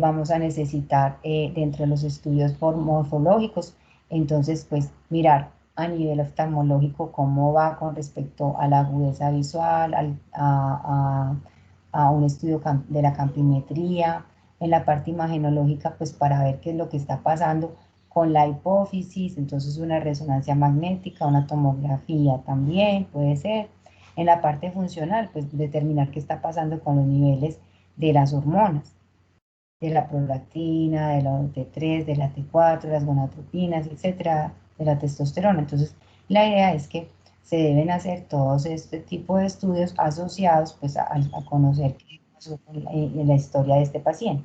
Vamos a necesitar dentro de los estudios morfológicos, entonces pues mirar a nivel oftalmológico cómo va con respecto a la agudeza visual, a un estudio de la campimetría, en la parte imagenológica pues para ver qué es lo que está pasando con la hipófisis, entonces una resonancia magnética, una tomografía también puede ser. En la parte funcional pues determinar qué está pasando con los niveles de las hormonas, de la prolactina, de la T3, de la T4, de las gonadotropinas, etcétera, de la testosterona. Entonces, la idea es que se deben hacer todos este tipo de estudios asociados pues, a conocer qué pasó en la historia de este paciente.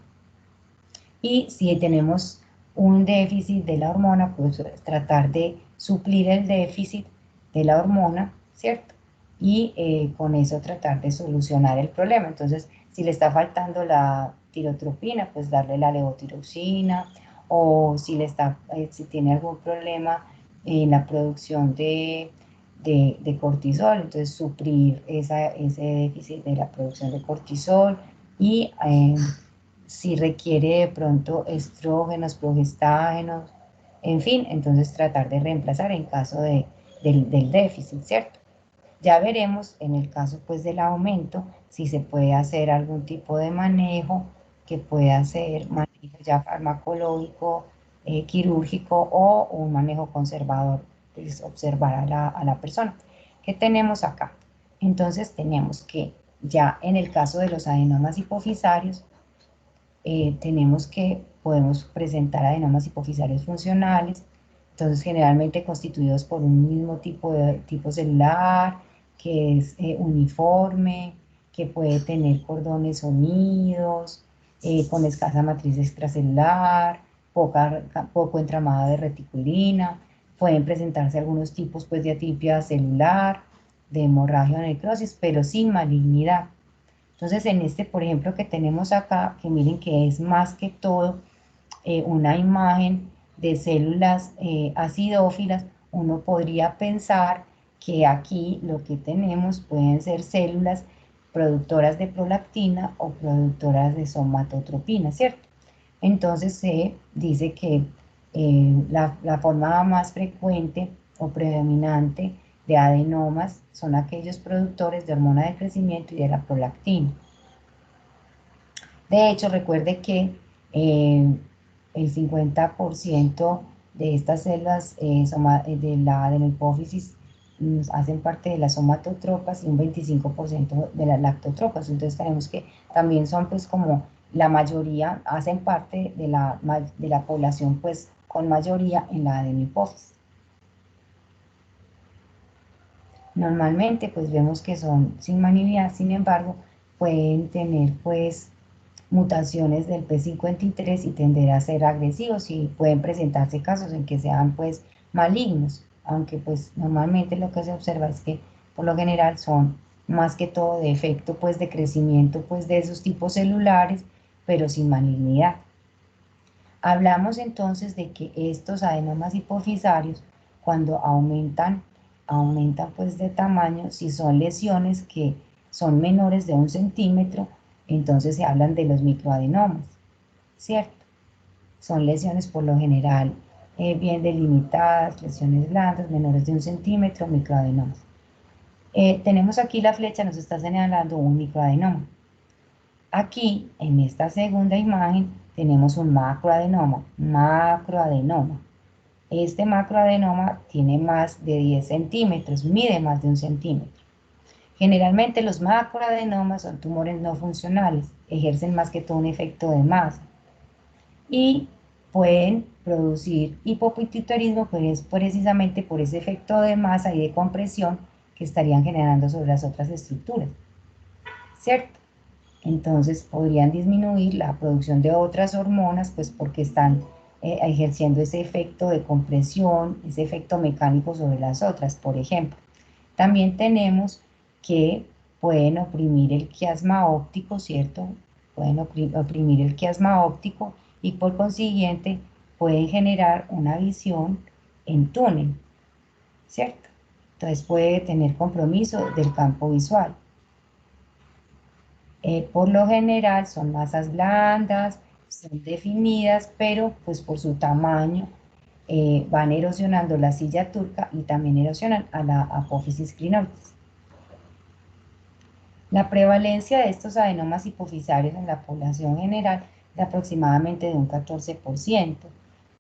Y si tenemos un déficit de la hormona, pues tratar de suplir el déficit de la hormona, ¿cierto? Y con eso tratar de solucionar el problema. Entonces, si le está faltando la tirotropina, pues darle la levotiroxina, o si tiene algún problema en la producción de cortisol, entonces suplir ese déficit de la producción de cortisol, y si requiere de pronto estrógenos, progestágenos, en fin, entonces tratar de reemplazar en caso del déficit, ¿cierto? Ya veremos en el caso pues del aumento si se puede hacer algún tipo de manejo que pueda ser manejo ya farmacológico, quirúrgico, o un manejo conservador, pues observar a la persona. ¿Qué tenemos acá? Entonces tenemos que ya en el caso de los adenomas hipofisarios, tenemos que podemos presentar adenomas hipofisarios funcionales, entonces generalmente constituidos por un mismo tipo celular, que es uniforme, que puede tener cordones unidos, con escasa matriz extracelular, poco entramado de reticulina. Pueden presentarse algunos tipos pues, de atipia celular, de hemorragia o necrosis, pero sin malignidad. Entonces, en este, por ejemplo, que tenemos acá, que miren que es más que todo una imagen de células acidófilas, uno podría pensar que aquí lo que tenemos pueden ser células productoras de prolactina o productoras de somatotropina, ¿cierto? Entonces se dice que la forma más frecuente o predominante de adenomas son aquellos productores de hormona de crecimiento y de la prolactina. De hecho, recuerde que el 50% de estas células de la hipófisis hacen parte de las somatotropas y un 25% de las lactotropas. Entonces tenemos que también son pues como la mayoría, hacen parte de la población pues con mayoría en la adenohipófisis. Normalmente pues vemos que son sin malignidad, sin embargo pueden tener pues mutaciones del P53 y tender a ser agresivos y pueden presentarse casos en que sean pues malignos, aunque pues normalmente lo que se observa es que por lo general son más que todo de efecto pues de crecimiento pues de esos tipos celulares, pero sin malignidad. Hablamos entonces de que estos adenomas hipofisarios cuando aumentan pues de tamaño, si son lesiones que son menores de 1 centímetro, entonces se hablan de los microadenomas, ¿cierto? Son lesiones por lo general bien delimitadas, lesiones blandas, menores de 1 centímetro, microadenomas. Tenemos aquí la flecha, nos está señalando un microadenoma. Aquí, en esta segunda imagen, tenemos un macroadenoma. Este macroadenoma tiene más de 10 centímetros, mide más de 1 centímetro. Generalmente los macroadenomas son tumores no funcionales, ejercen más que todo un efecto de masa y pueden producir hipopituitarismo, pues precisamente por ese efecto de masa y de compresión que estarían generando sobre las otras estructuras, ¿cierto? Entonces podrían disminuir la producción de otras hormonas, pues porque están ejerciendo ese efecto de compresión, ese efecto mecánico sobre las otras, por ejemplo. También tenemos que pueden oprimir el quiasma óptico, ¿cierto? Pueden oprimir el quiasma óptico y por consiguiente pueden generar una visión en túnel, ¿cierto? Entonces puede tener compromiso del campo visual. Por lo general son masas blandas, son definidas, pero pues por su tamaño van erosionando la silla turca y también erosionan a la apófisis crinoides. La prevalencia de estos adenomas hipofisarios en la población general es aproximadamente de un 14%.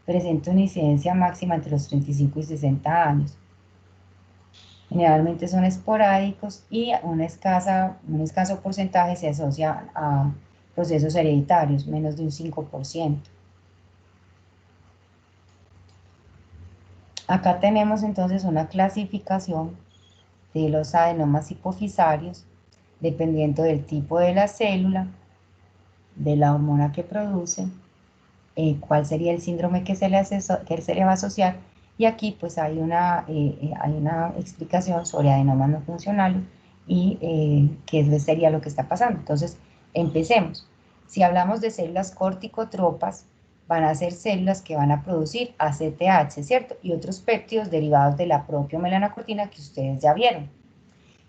Presenta una incidencia máxima entre los 35 y 60 años. Generalmente son esporádicos y un escaso porcentaje se asocia a procesos hereditarios, menos de un 5%. Acá tenemos entonces una clasificación de los adenomas hipofisarios, dependiendo del tipo de la célula, de la hormona que produce, cuál sería el síndrome que se le va a asociar, y aquí pues hay una explicación sobre adenomas no funcionales y qué sería lo que está pasando. Entonces, empecemos. Si hablamos de células corticotropas, van a ser células que van a producir ACTH, ¿cierto? Y otros péptidos derivados de la propia melanocortina que ustedes ya vieron.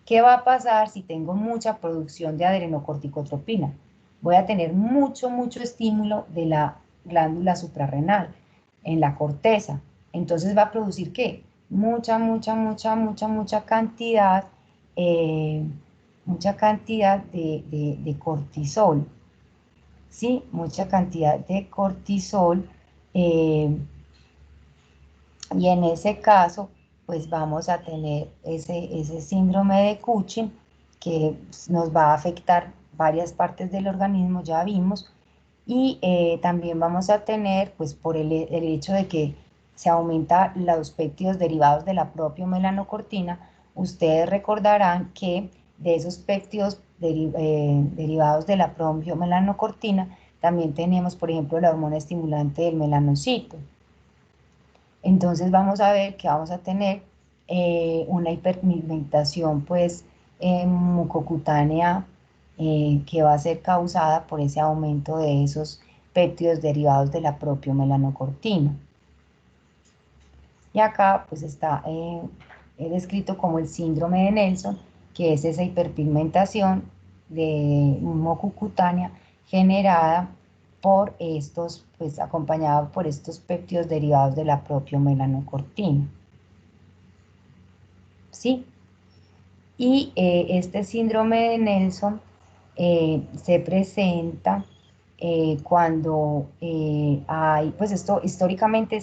¿Qué va a pasar si tengo mucha producción de adrenocorticotropina? Voy a tener mucho estímulo de la glándula suprarrenal en la corteza. Entonces va a producir ¿qué? Mucha cantidad, de cortisol. ¿Sí? Mucha cantidad de cortisol. Y en ese caso, pues vamos a tener ese síndrome de Cushing que nos va a afectar varias partes del organismo, ya vimos, y también vamos a tener, pues por el hecho de que se aumentan los péptidos derivados de la propia melanocortina, ustedes recordarán que de esos péptidos derivados de la propia melanocortina, también tenemos, por ejemplo, la hormona estimulante del melanocito. Entonces vamos a ver que vamos a tener una hiperpigmentación pues mucocutánea que va a ser causada por ese aumento de esos péptidos derivados de la propia melanocortina. Y acá pues está descrito como el síndrome de Nelson, que es esa hiperpigmentación mucocutánea generada por estos, pues acompañada por estos péptidos derivados de la propia melanocortina. ¿Sí? Y este síndrome de Nelson se presenta cuando hay, pues esto históricamente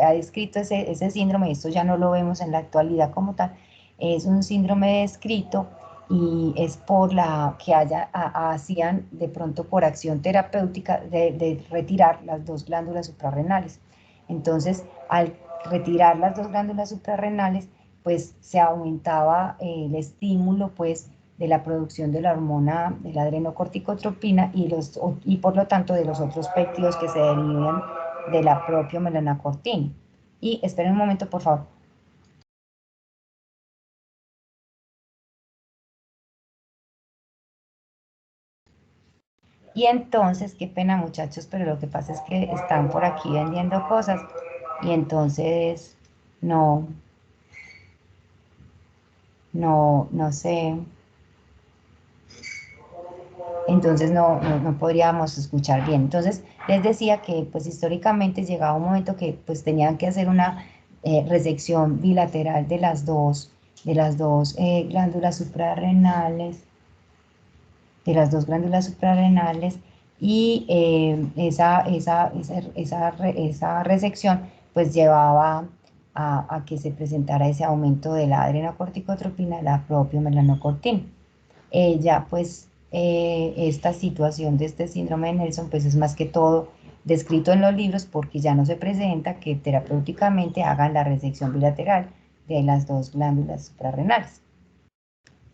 ha descrito ese síndrome, esto ya no lo vemos en la actualidad como tal, es un síndrome descrito y es por la que hacían de pronto por acción terapéutica de retirar las dos glándulas suprarrenales. Entonces, al retirar las dos glándulas suprarrenales, pues se aumentaba el estímulo pues de la producción de la hormona de la adrenocorticotropina y por lo tanto de los otros péptidos que se derivan de la propia melanocortina. Y esperen un momento, por favor. Y entonces, qué pena muchachos, pero lo que pasa es que están por aquí vendiendo cosas y entonces no sé. Entonces no podríamos escuchar bien. Entonces les decía que pues históricamente llegaba un momento que pues tenían que hacer una resección bilateral de las dos glándulas suprarrenales, y esa resección pues llevaba a que se presentara ese aumento de la adrenocorticotropina, la propia melanocortina. Ya pues esta situación de este síndrome de Nelson pues es más que todo descrito en los libros porque ya no se presenta que terapéuticamente hagan la resección bilateral de las dos glándulas suprarrenales.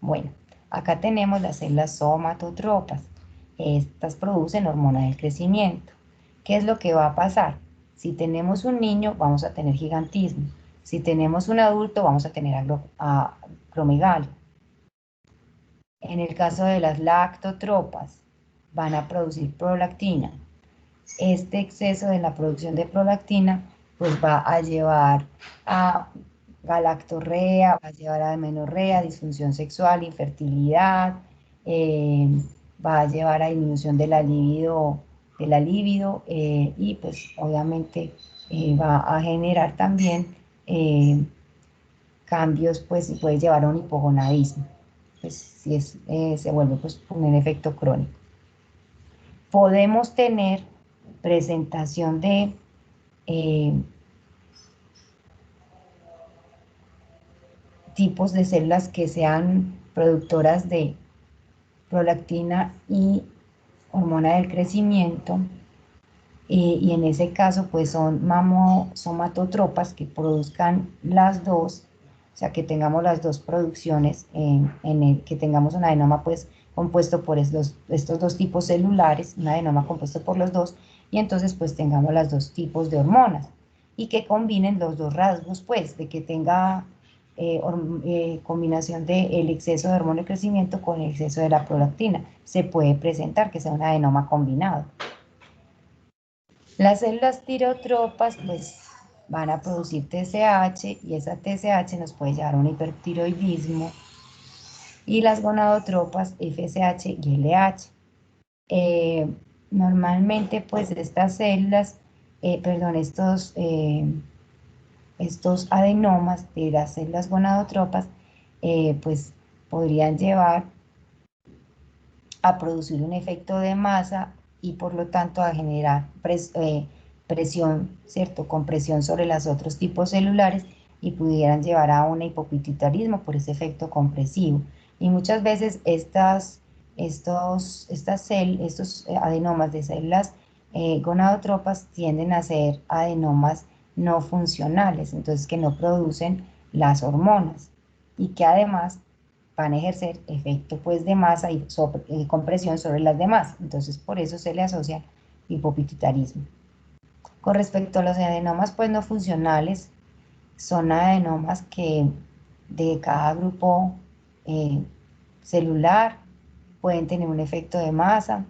Bueno, acá tenemos las células somatotropas. Estas producen hormona del crecimiento. ¿Qué es lo que va a pasar? Si tenemos un niño vamos a tener gigantismo. Si tenemos un adulto vamos a tener acromegalia. En el caso de las lactotropas, van a producir prolactina. Este exceso de la producción de prolactina pues va a llevar a galactorrea, va a llevar a amenorrea, disfunción sexual, infertilidad, va a llevar a disminución de la libido, y pues obviamente va a generar también cambios, pues y puede llevar a un hipogonadismo. Pues si se vuelve pues un efecto crónico. Podemos tener presentación de tipos de células que sean productoras de prolactina y hormona del crecimiento, y en ese caso pues son mamosomatotropas que produzcan las dos, o sea que tengamos las dos producciones, que tengamos un adenoma pues compuesto por estos dos tipos celulares, un adenoma compuesto por los dos, y entonces pues tengamos los dos tipos de hormonas, y que combinen los dos rasgos pues, de que tenga combinación del exceso de hormona de crecimiento con el exceso de la prolactina. Se puede presentar que sea un adenoma combinado. Las células tireotropas pues van a producir TSH y esa TSH nos puede llevar a un hipertiroidismo, y las gonadotropas FSH y LH. Normalmente pues estas células, estos adenomas de las células gonadotropas pues podrían llevar a producir un efecto de masa y por lo tanto a generar presión, ¿cierto? Compresión sobre los otros tipos celulares y pudieran llevar a un hipopituitarismo por ese efecto compresivo. Y muchas veces estos adenomas de células gonadotropas tienden a ser adenomas no funcionales, entonces que no producen las hormonas y que además van a ejercer efecto pues de masa y compresión sobre las demás, entonces por eso se le asocia hipopituitarismo. Con respecto a los adenomas pues no funcionales, son adenomas que de cada grupo celular pueden tener un efecto de masa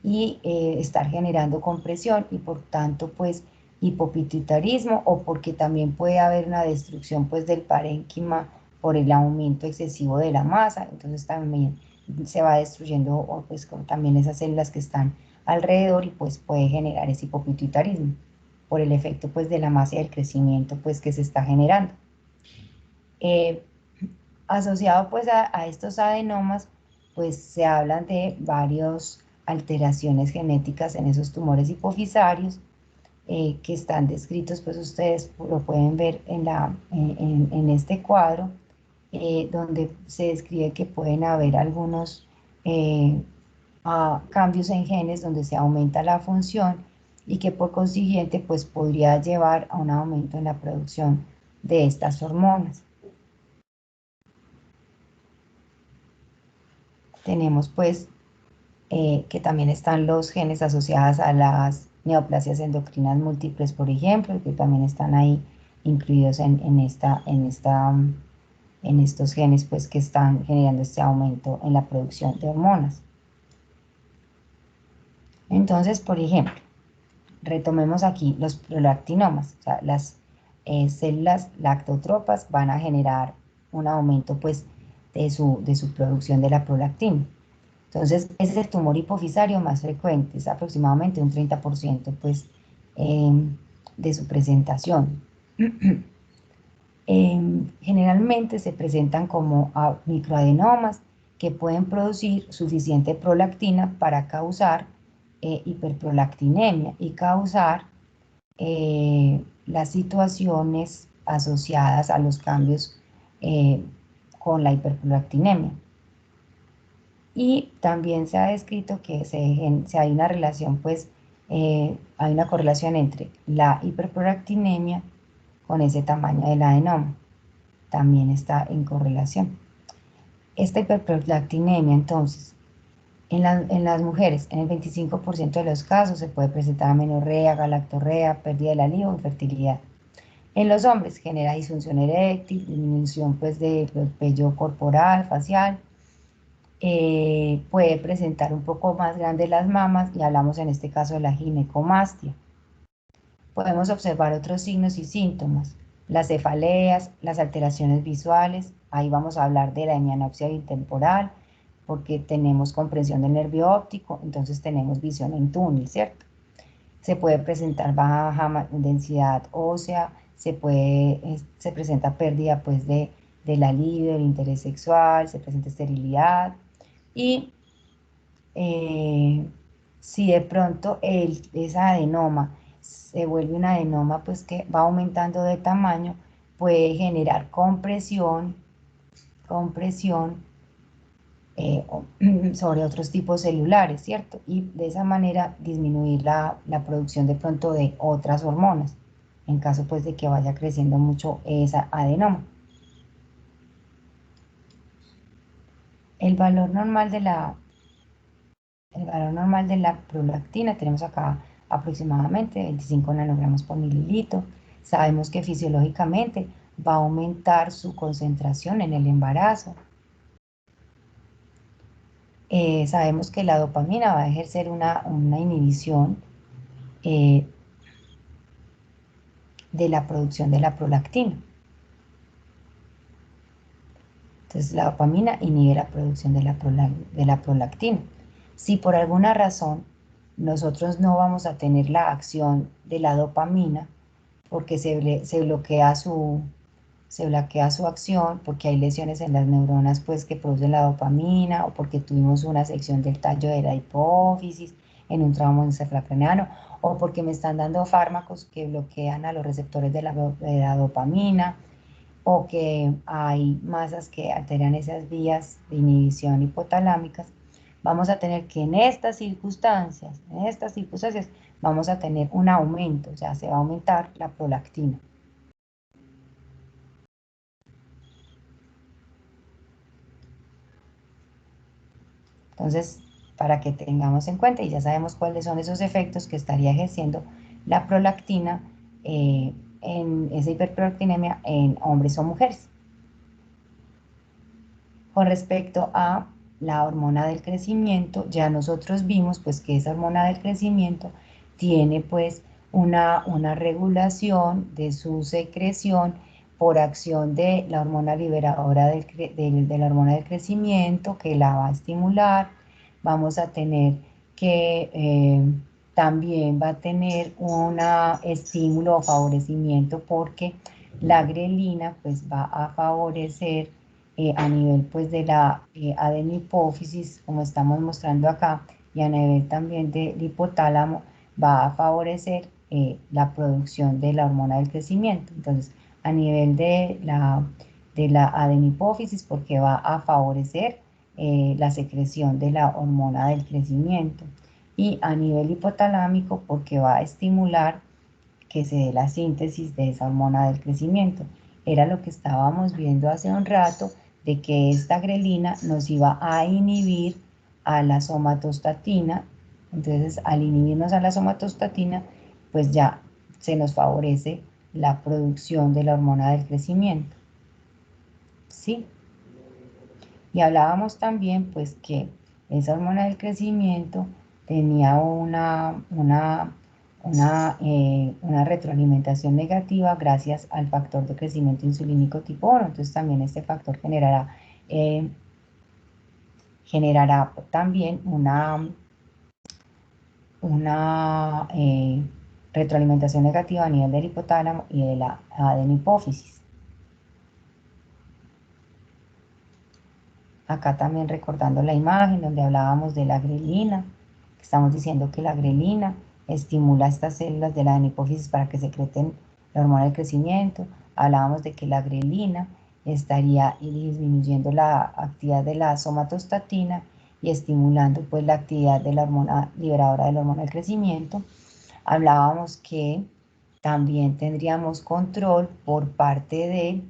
y estar generando compresión y por tanto pues hipopituitarismo, o porque también puede haber una destrucción pues del parénquima por el aumento excesivo de la masa. Entonces también se va destruyendo pues también esas células que están alrededor y pues puede generar ese hipopituitarismo por el efecto pues de la masa y del crecimiento pues que se está generando. Asociado pues a estos adenomas pues se hablan de varias alteraciones genéticas en esos tumores hipofisarios que están descritos, pues ustedes lo pueden ver en este cuadro, donde se describe que pueden haber algunos cambios en genes donde se aumenta la función y que por consiguiente pues podría llevar a un aumento en la producción de estas hormonas. Tenemos pues que también están los genes asociados a las neoplasias endocrinas múltiples, por ejemplo, que también están ahí incluidos en estos genes pues, que están generando este aumento en la producción de hormonas. Entonces, por ejemplo, retomemos aquí los prolactinomas, o sea, las células lactotropas van a generar un aumento pues, de su producción de la prolactina. Entonces, ese es el tumor hipofisario más frecuente, es aproximadamente un 30% pues, de su presentación. Generalmente se presentan como microadenomas que pueden producir suficiente prolactina para causar hiperprolactinemia y causar las situaciones asociadas a los cambios con la hiperprolactinemia. Y también se ha descrito que hay una relación, pues, hay una correlación entre la hiperprolactinemia con ese tamaño del adenoma. También está en correlación. Esta hiperprolactinemia, entonces, en las mujeres, en el 25% de los casos se puede presentar amenorrea, galactorrea, pérdida de la libido o infertilidad. En los hombres genera disfunción eréctil, disminución pues, del vello corporal, facial. Puede presentar un poco más grandes las mamas y hablamos en este caso de la ginecomastia. Podemos observar otros signos y síntomas, las cefaleas, las alteraciones visuales, ahí vamos a hablar de la hemianopsia bitemporal, porque tenemos comprensión del nervio óptico, entonces tenemos visión en túnel, ¿cierto? Se puede presentar baja densidad ósea, se presenta pérdida pues, de la libido, del interés sexual, se presenta esterilidad. Y si de pronto esa adenoma se vuelve un adenoma pues que va aumentando de tamaño, puede generar compresión sobre otros tipos celulares, ¿cierto? Y de esa manera disminuir la producción de pronto de otras hormonas, en caso pues de que vaya creciendo mucho esa adenoma. El valor normal de la prolactina tenemos acá aproximadamente 25 nanogramos por mililitro. Sabemos que fisiológicamente va a aumentar su concentración en el embarazo. Sabemos que la dopamina va a ejercer una inhibición de la producción de la prolactina. Entonces la dopamina inhibe la producción de la prolactina. Si por alguna razón nosotros no vamos a tener la acción de la dopamina, porque se bloquea su acción, porque hay lesiones en las neuronas pues, que producen la dopamina, o porque tuvimos una sección del tallo de la hipófisis en un trauma encefalocraniano, o porque me están dando fármacos que bloquean a los receptores de la dopamina, o que hay masas que alteran esas vías de inhibición hipotalámicas, vamos a tener que en estas circunstancias, vamos a tener un aumento, o sea, se va a aumentar la prolactina. Entonces, para que tengamos en cuenta, y ya sabemos cuáles son esos efectos que estaría ejerciendo la prolactina en esa hiperprolactinemia en hombres o mujeres. Con respecto a la hormona del crecimiento, ya nosotros vimos pues que esa hormona del crecimiento tiene pues una regulación de su secreción por acción de la hormona liberadora de la hormona del crecimiento que la va a estimular. Vamos a tener que también va a tener un estímulo o favorecimiento porque la grelina pues va a favorecer a nivel pues de la adenopófisis, como estamos mostrando acá, y a nivel también del hipotálamo, va a favorecer la producción de la hormona del crecimiento. Entonces, a nivel de la adenopófisis, porque va a favorecer la secreción de la hormona del crecimiento. Y a nivel hipotalámico, porque va a estimular que se dé la síntesis de esa hormona del crecimiento. Era lo que estábamos viendo hace un rato, de que esta grelina nos iba a inhibir a la somatostatina. Entonces, al inhibirnos a la somatostatina, pues ya se nos favorece la producción de la hormona del crecimiento. ¿Sí? Y hablábamos también, pues, que esa hormona del crecimiento tenía una retroalimentación negativa gracias al factor de crecimiento insulínico tipo 1. Entonces también este factor generará también una retroalimentación negativa a nivel del hipotálamo y de la adenopófisis. Acá también recordando la imagen donde hablábamos de la grelina, estamos diciendo que la grelina estimula estas células de la adenopófisis para que secreten la hormona del crecimiento. Hablábamos de que la grelina estaría disminuyendo la actividad de la somatostatina y estimulando pues la actividad de la hormona liberadora de la hormona del crecimiento. Hablábamos que también tendríamos control por parte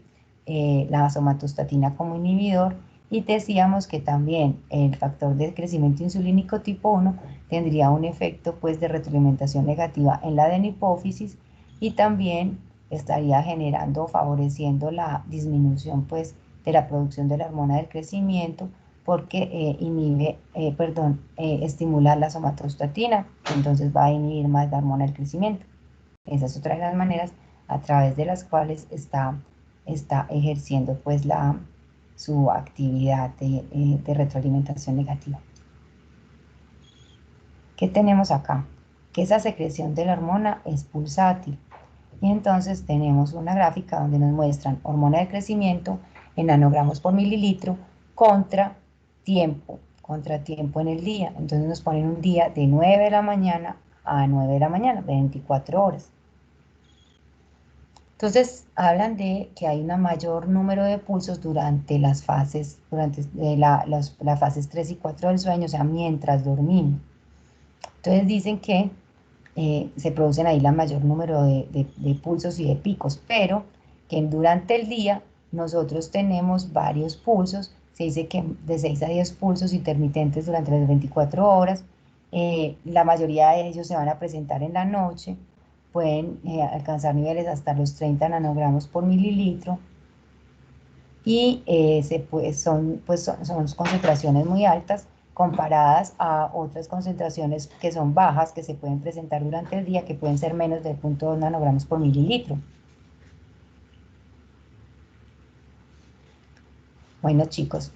de la somatostatina como inhibidor, y decíamos que también el factor de crecimiento insulínico tipo 1 tendría un efecto pues de retroalimentación negativa en la adenopófisis y también estaría generando, favoreciendo la disminución pues de la producción de la hormona del crecimiento porque estimula la somatostatina, entonces va a inhibir más la hormona del crecimiento. Esa es otra de las maneras a través de las cuales está ejerciendo pues su actividad de retroalimentación negativa. ¿Qué tenemos acá? Que esa secreción de la hormona es pulsátil. Y entonces tenemos una gráfica donde nos muestran hormona de crecimiento en nanogramos por mililitro contra tiempo en el día. Entonces nos ponen un día de 9 de la mañana a 9 de la mañana, 24 horas. Entonces, hablan de que hay un mayor número de pulsos durante las fases, las fases 3 y 4 del sueño, o sea, mientras dormimos. Entonces dicen que se producen ahí el mayor número de pulsos y de picos, pero que durante el día nosotros tenemos varios pulsos, se dice que de 6 a 10 pulsos intermitentes durante las 24 horas, la mayoría de ellos se van a presentar en la noche, pueden alcanzar niveles hasta los 30 nanogramos por mililitro y son concentraciones muy altas comparadas a otras concentraciones que son bajas que se pueden presentar durante el día, que pueden ser menos de 0.2 nanogramos por mililitro. Bueno, chicos,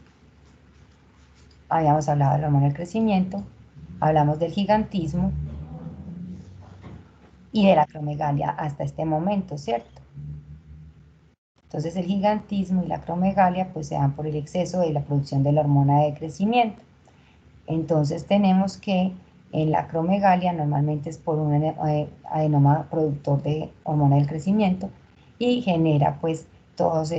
habíamos hablado de la hormona del crecimiento, hablamos del gigantismo y de la acromegalia hasta este momento, ¿cierto? Entonces el gigantismo y la acromegalia pues se dan por el exceso de la producción de la hormona de crecimiento. Entonces tenemos que en la acromegalia normalmente es por un adenoma productor de hormona del crecimiento y genera pues todos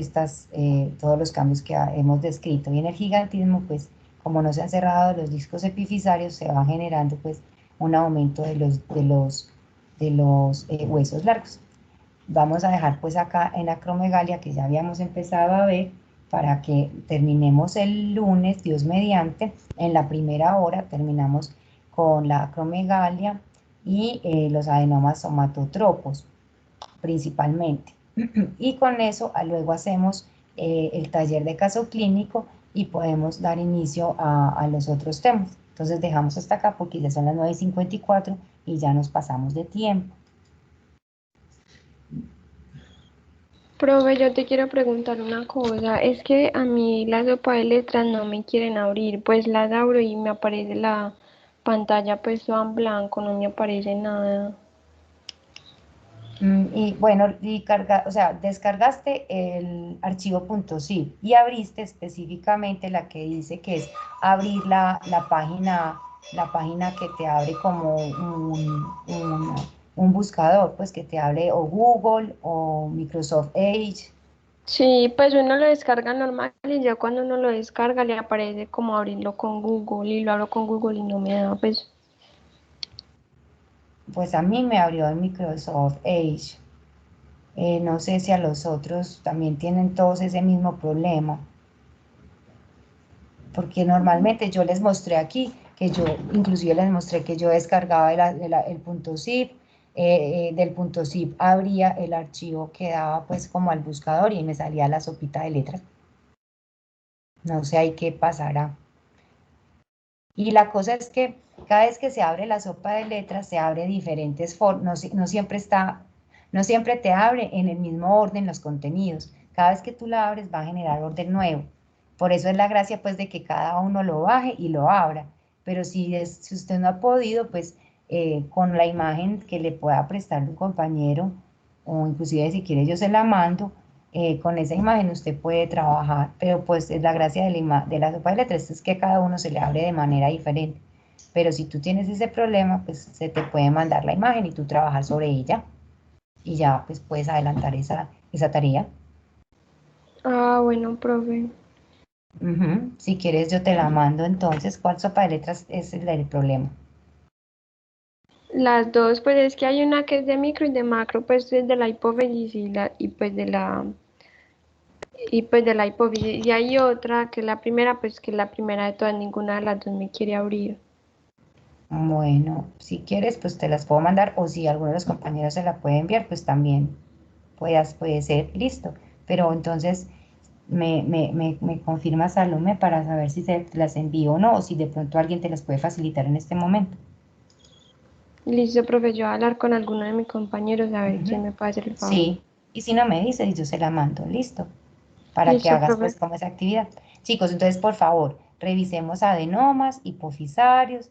los cambios que hemos descrito. Y en el gigantismo pues como no se han cerrado los discos epifisarios se va generando pues un aumento de los huesos largos. Vamos a dejar pues acá en acromegalia que ya habíamos empezado a ver para que terminemos el lunes, Dios mediante, en la primera hora terminamos con la acromegalia y los adenomas somatotropos principalmente. Y con eso luego hacemos el taller de caso clínico y podemos dar inicio a los otros temas. Entonces dejamos hasta acá porque ya son las 9:54 y ya nos pasamos de tiempo. Profe, yo te quiero preguntar una cosa. Es que a mí la sopa de letras no me quieren abrir. Pues las abro y me aparece la pantalla pues toda en blanco, no me aparece nada. Y bueno, o sea, descargaste el archivo .zip y abriste específicamente la que dice que es abrir la página que te abre como un buscador, pues que te abre o Google o Microsoft Edge. Sí, pues uno lo descarga normal y ya cuando uno lo descarga le aparece como abrirlo con Google y lo abro con Google y no me da pues. Pues a mí me abrió el Microsoft Edge. No sé si a los otros también tienen todos ese mismo problema. Porque normalmente yo les mostré aquí, inclusive les mostré que yo descargaba el .zip, del .zip abría el archivo que daba pues como al buscador y me salía la sopita de letras. No sé ahí qué pasará. Y la cosa es que cada vez que se abre la sopa de letras, se abre de diferentes formas, no siempre te abre en el mismo orden los contenidos. Cada vez que tú la abres va a generar orden nuevo. Por eso es la gracia pues de que cada uno lo baje y lo abra. Pero si usted no ha podido, pues con la imagen que le pueda prestar un compañero, o inclusive si quiere yo se la mando, con esa imagen usted puede trabajar, pero pues es la gracia de la sopa de letras es que a cada uno se le abre de manera diferente. Pero si tú tienes ese problema, pues se te puede mandar la imagen y tú trabajas sobre ella y ya pues puedes adelantar esa tarea. Ah, bueno, profe. Si quieres yo te la mando entonces. ¿Cuál sopa de letras es el problema? Las dos, pues es que hay una que es de micro y de macro, pues es de la hipófisis y pues de la hipófisis. Y hay otra que es la primera, pues que es la primera de todas, ninguna de las dos me quiere abrir. Bueno, si quieres, pues te las puedo mandar, o si alguno de los compañeros se la puede enviar, pues también puede ser, listo. Pero entonces me confirmas, Salome, para saber si te las envío o no, o si de pronto alguien te las puede facilitar en este momento. Listo, profe, yo voy a hablar con alguno de mis compañeros a ver quién me puede hacer el favor. Sí, y si no me dices, yo se la mando, listo, para que Listo, hagas profe. pues como esa actividad. Chicos, entonces por favor, revisemos adenomas, hipofisarios,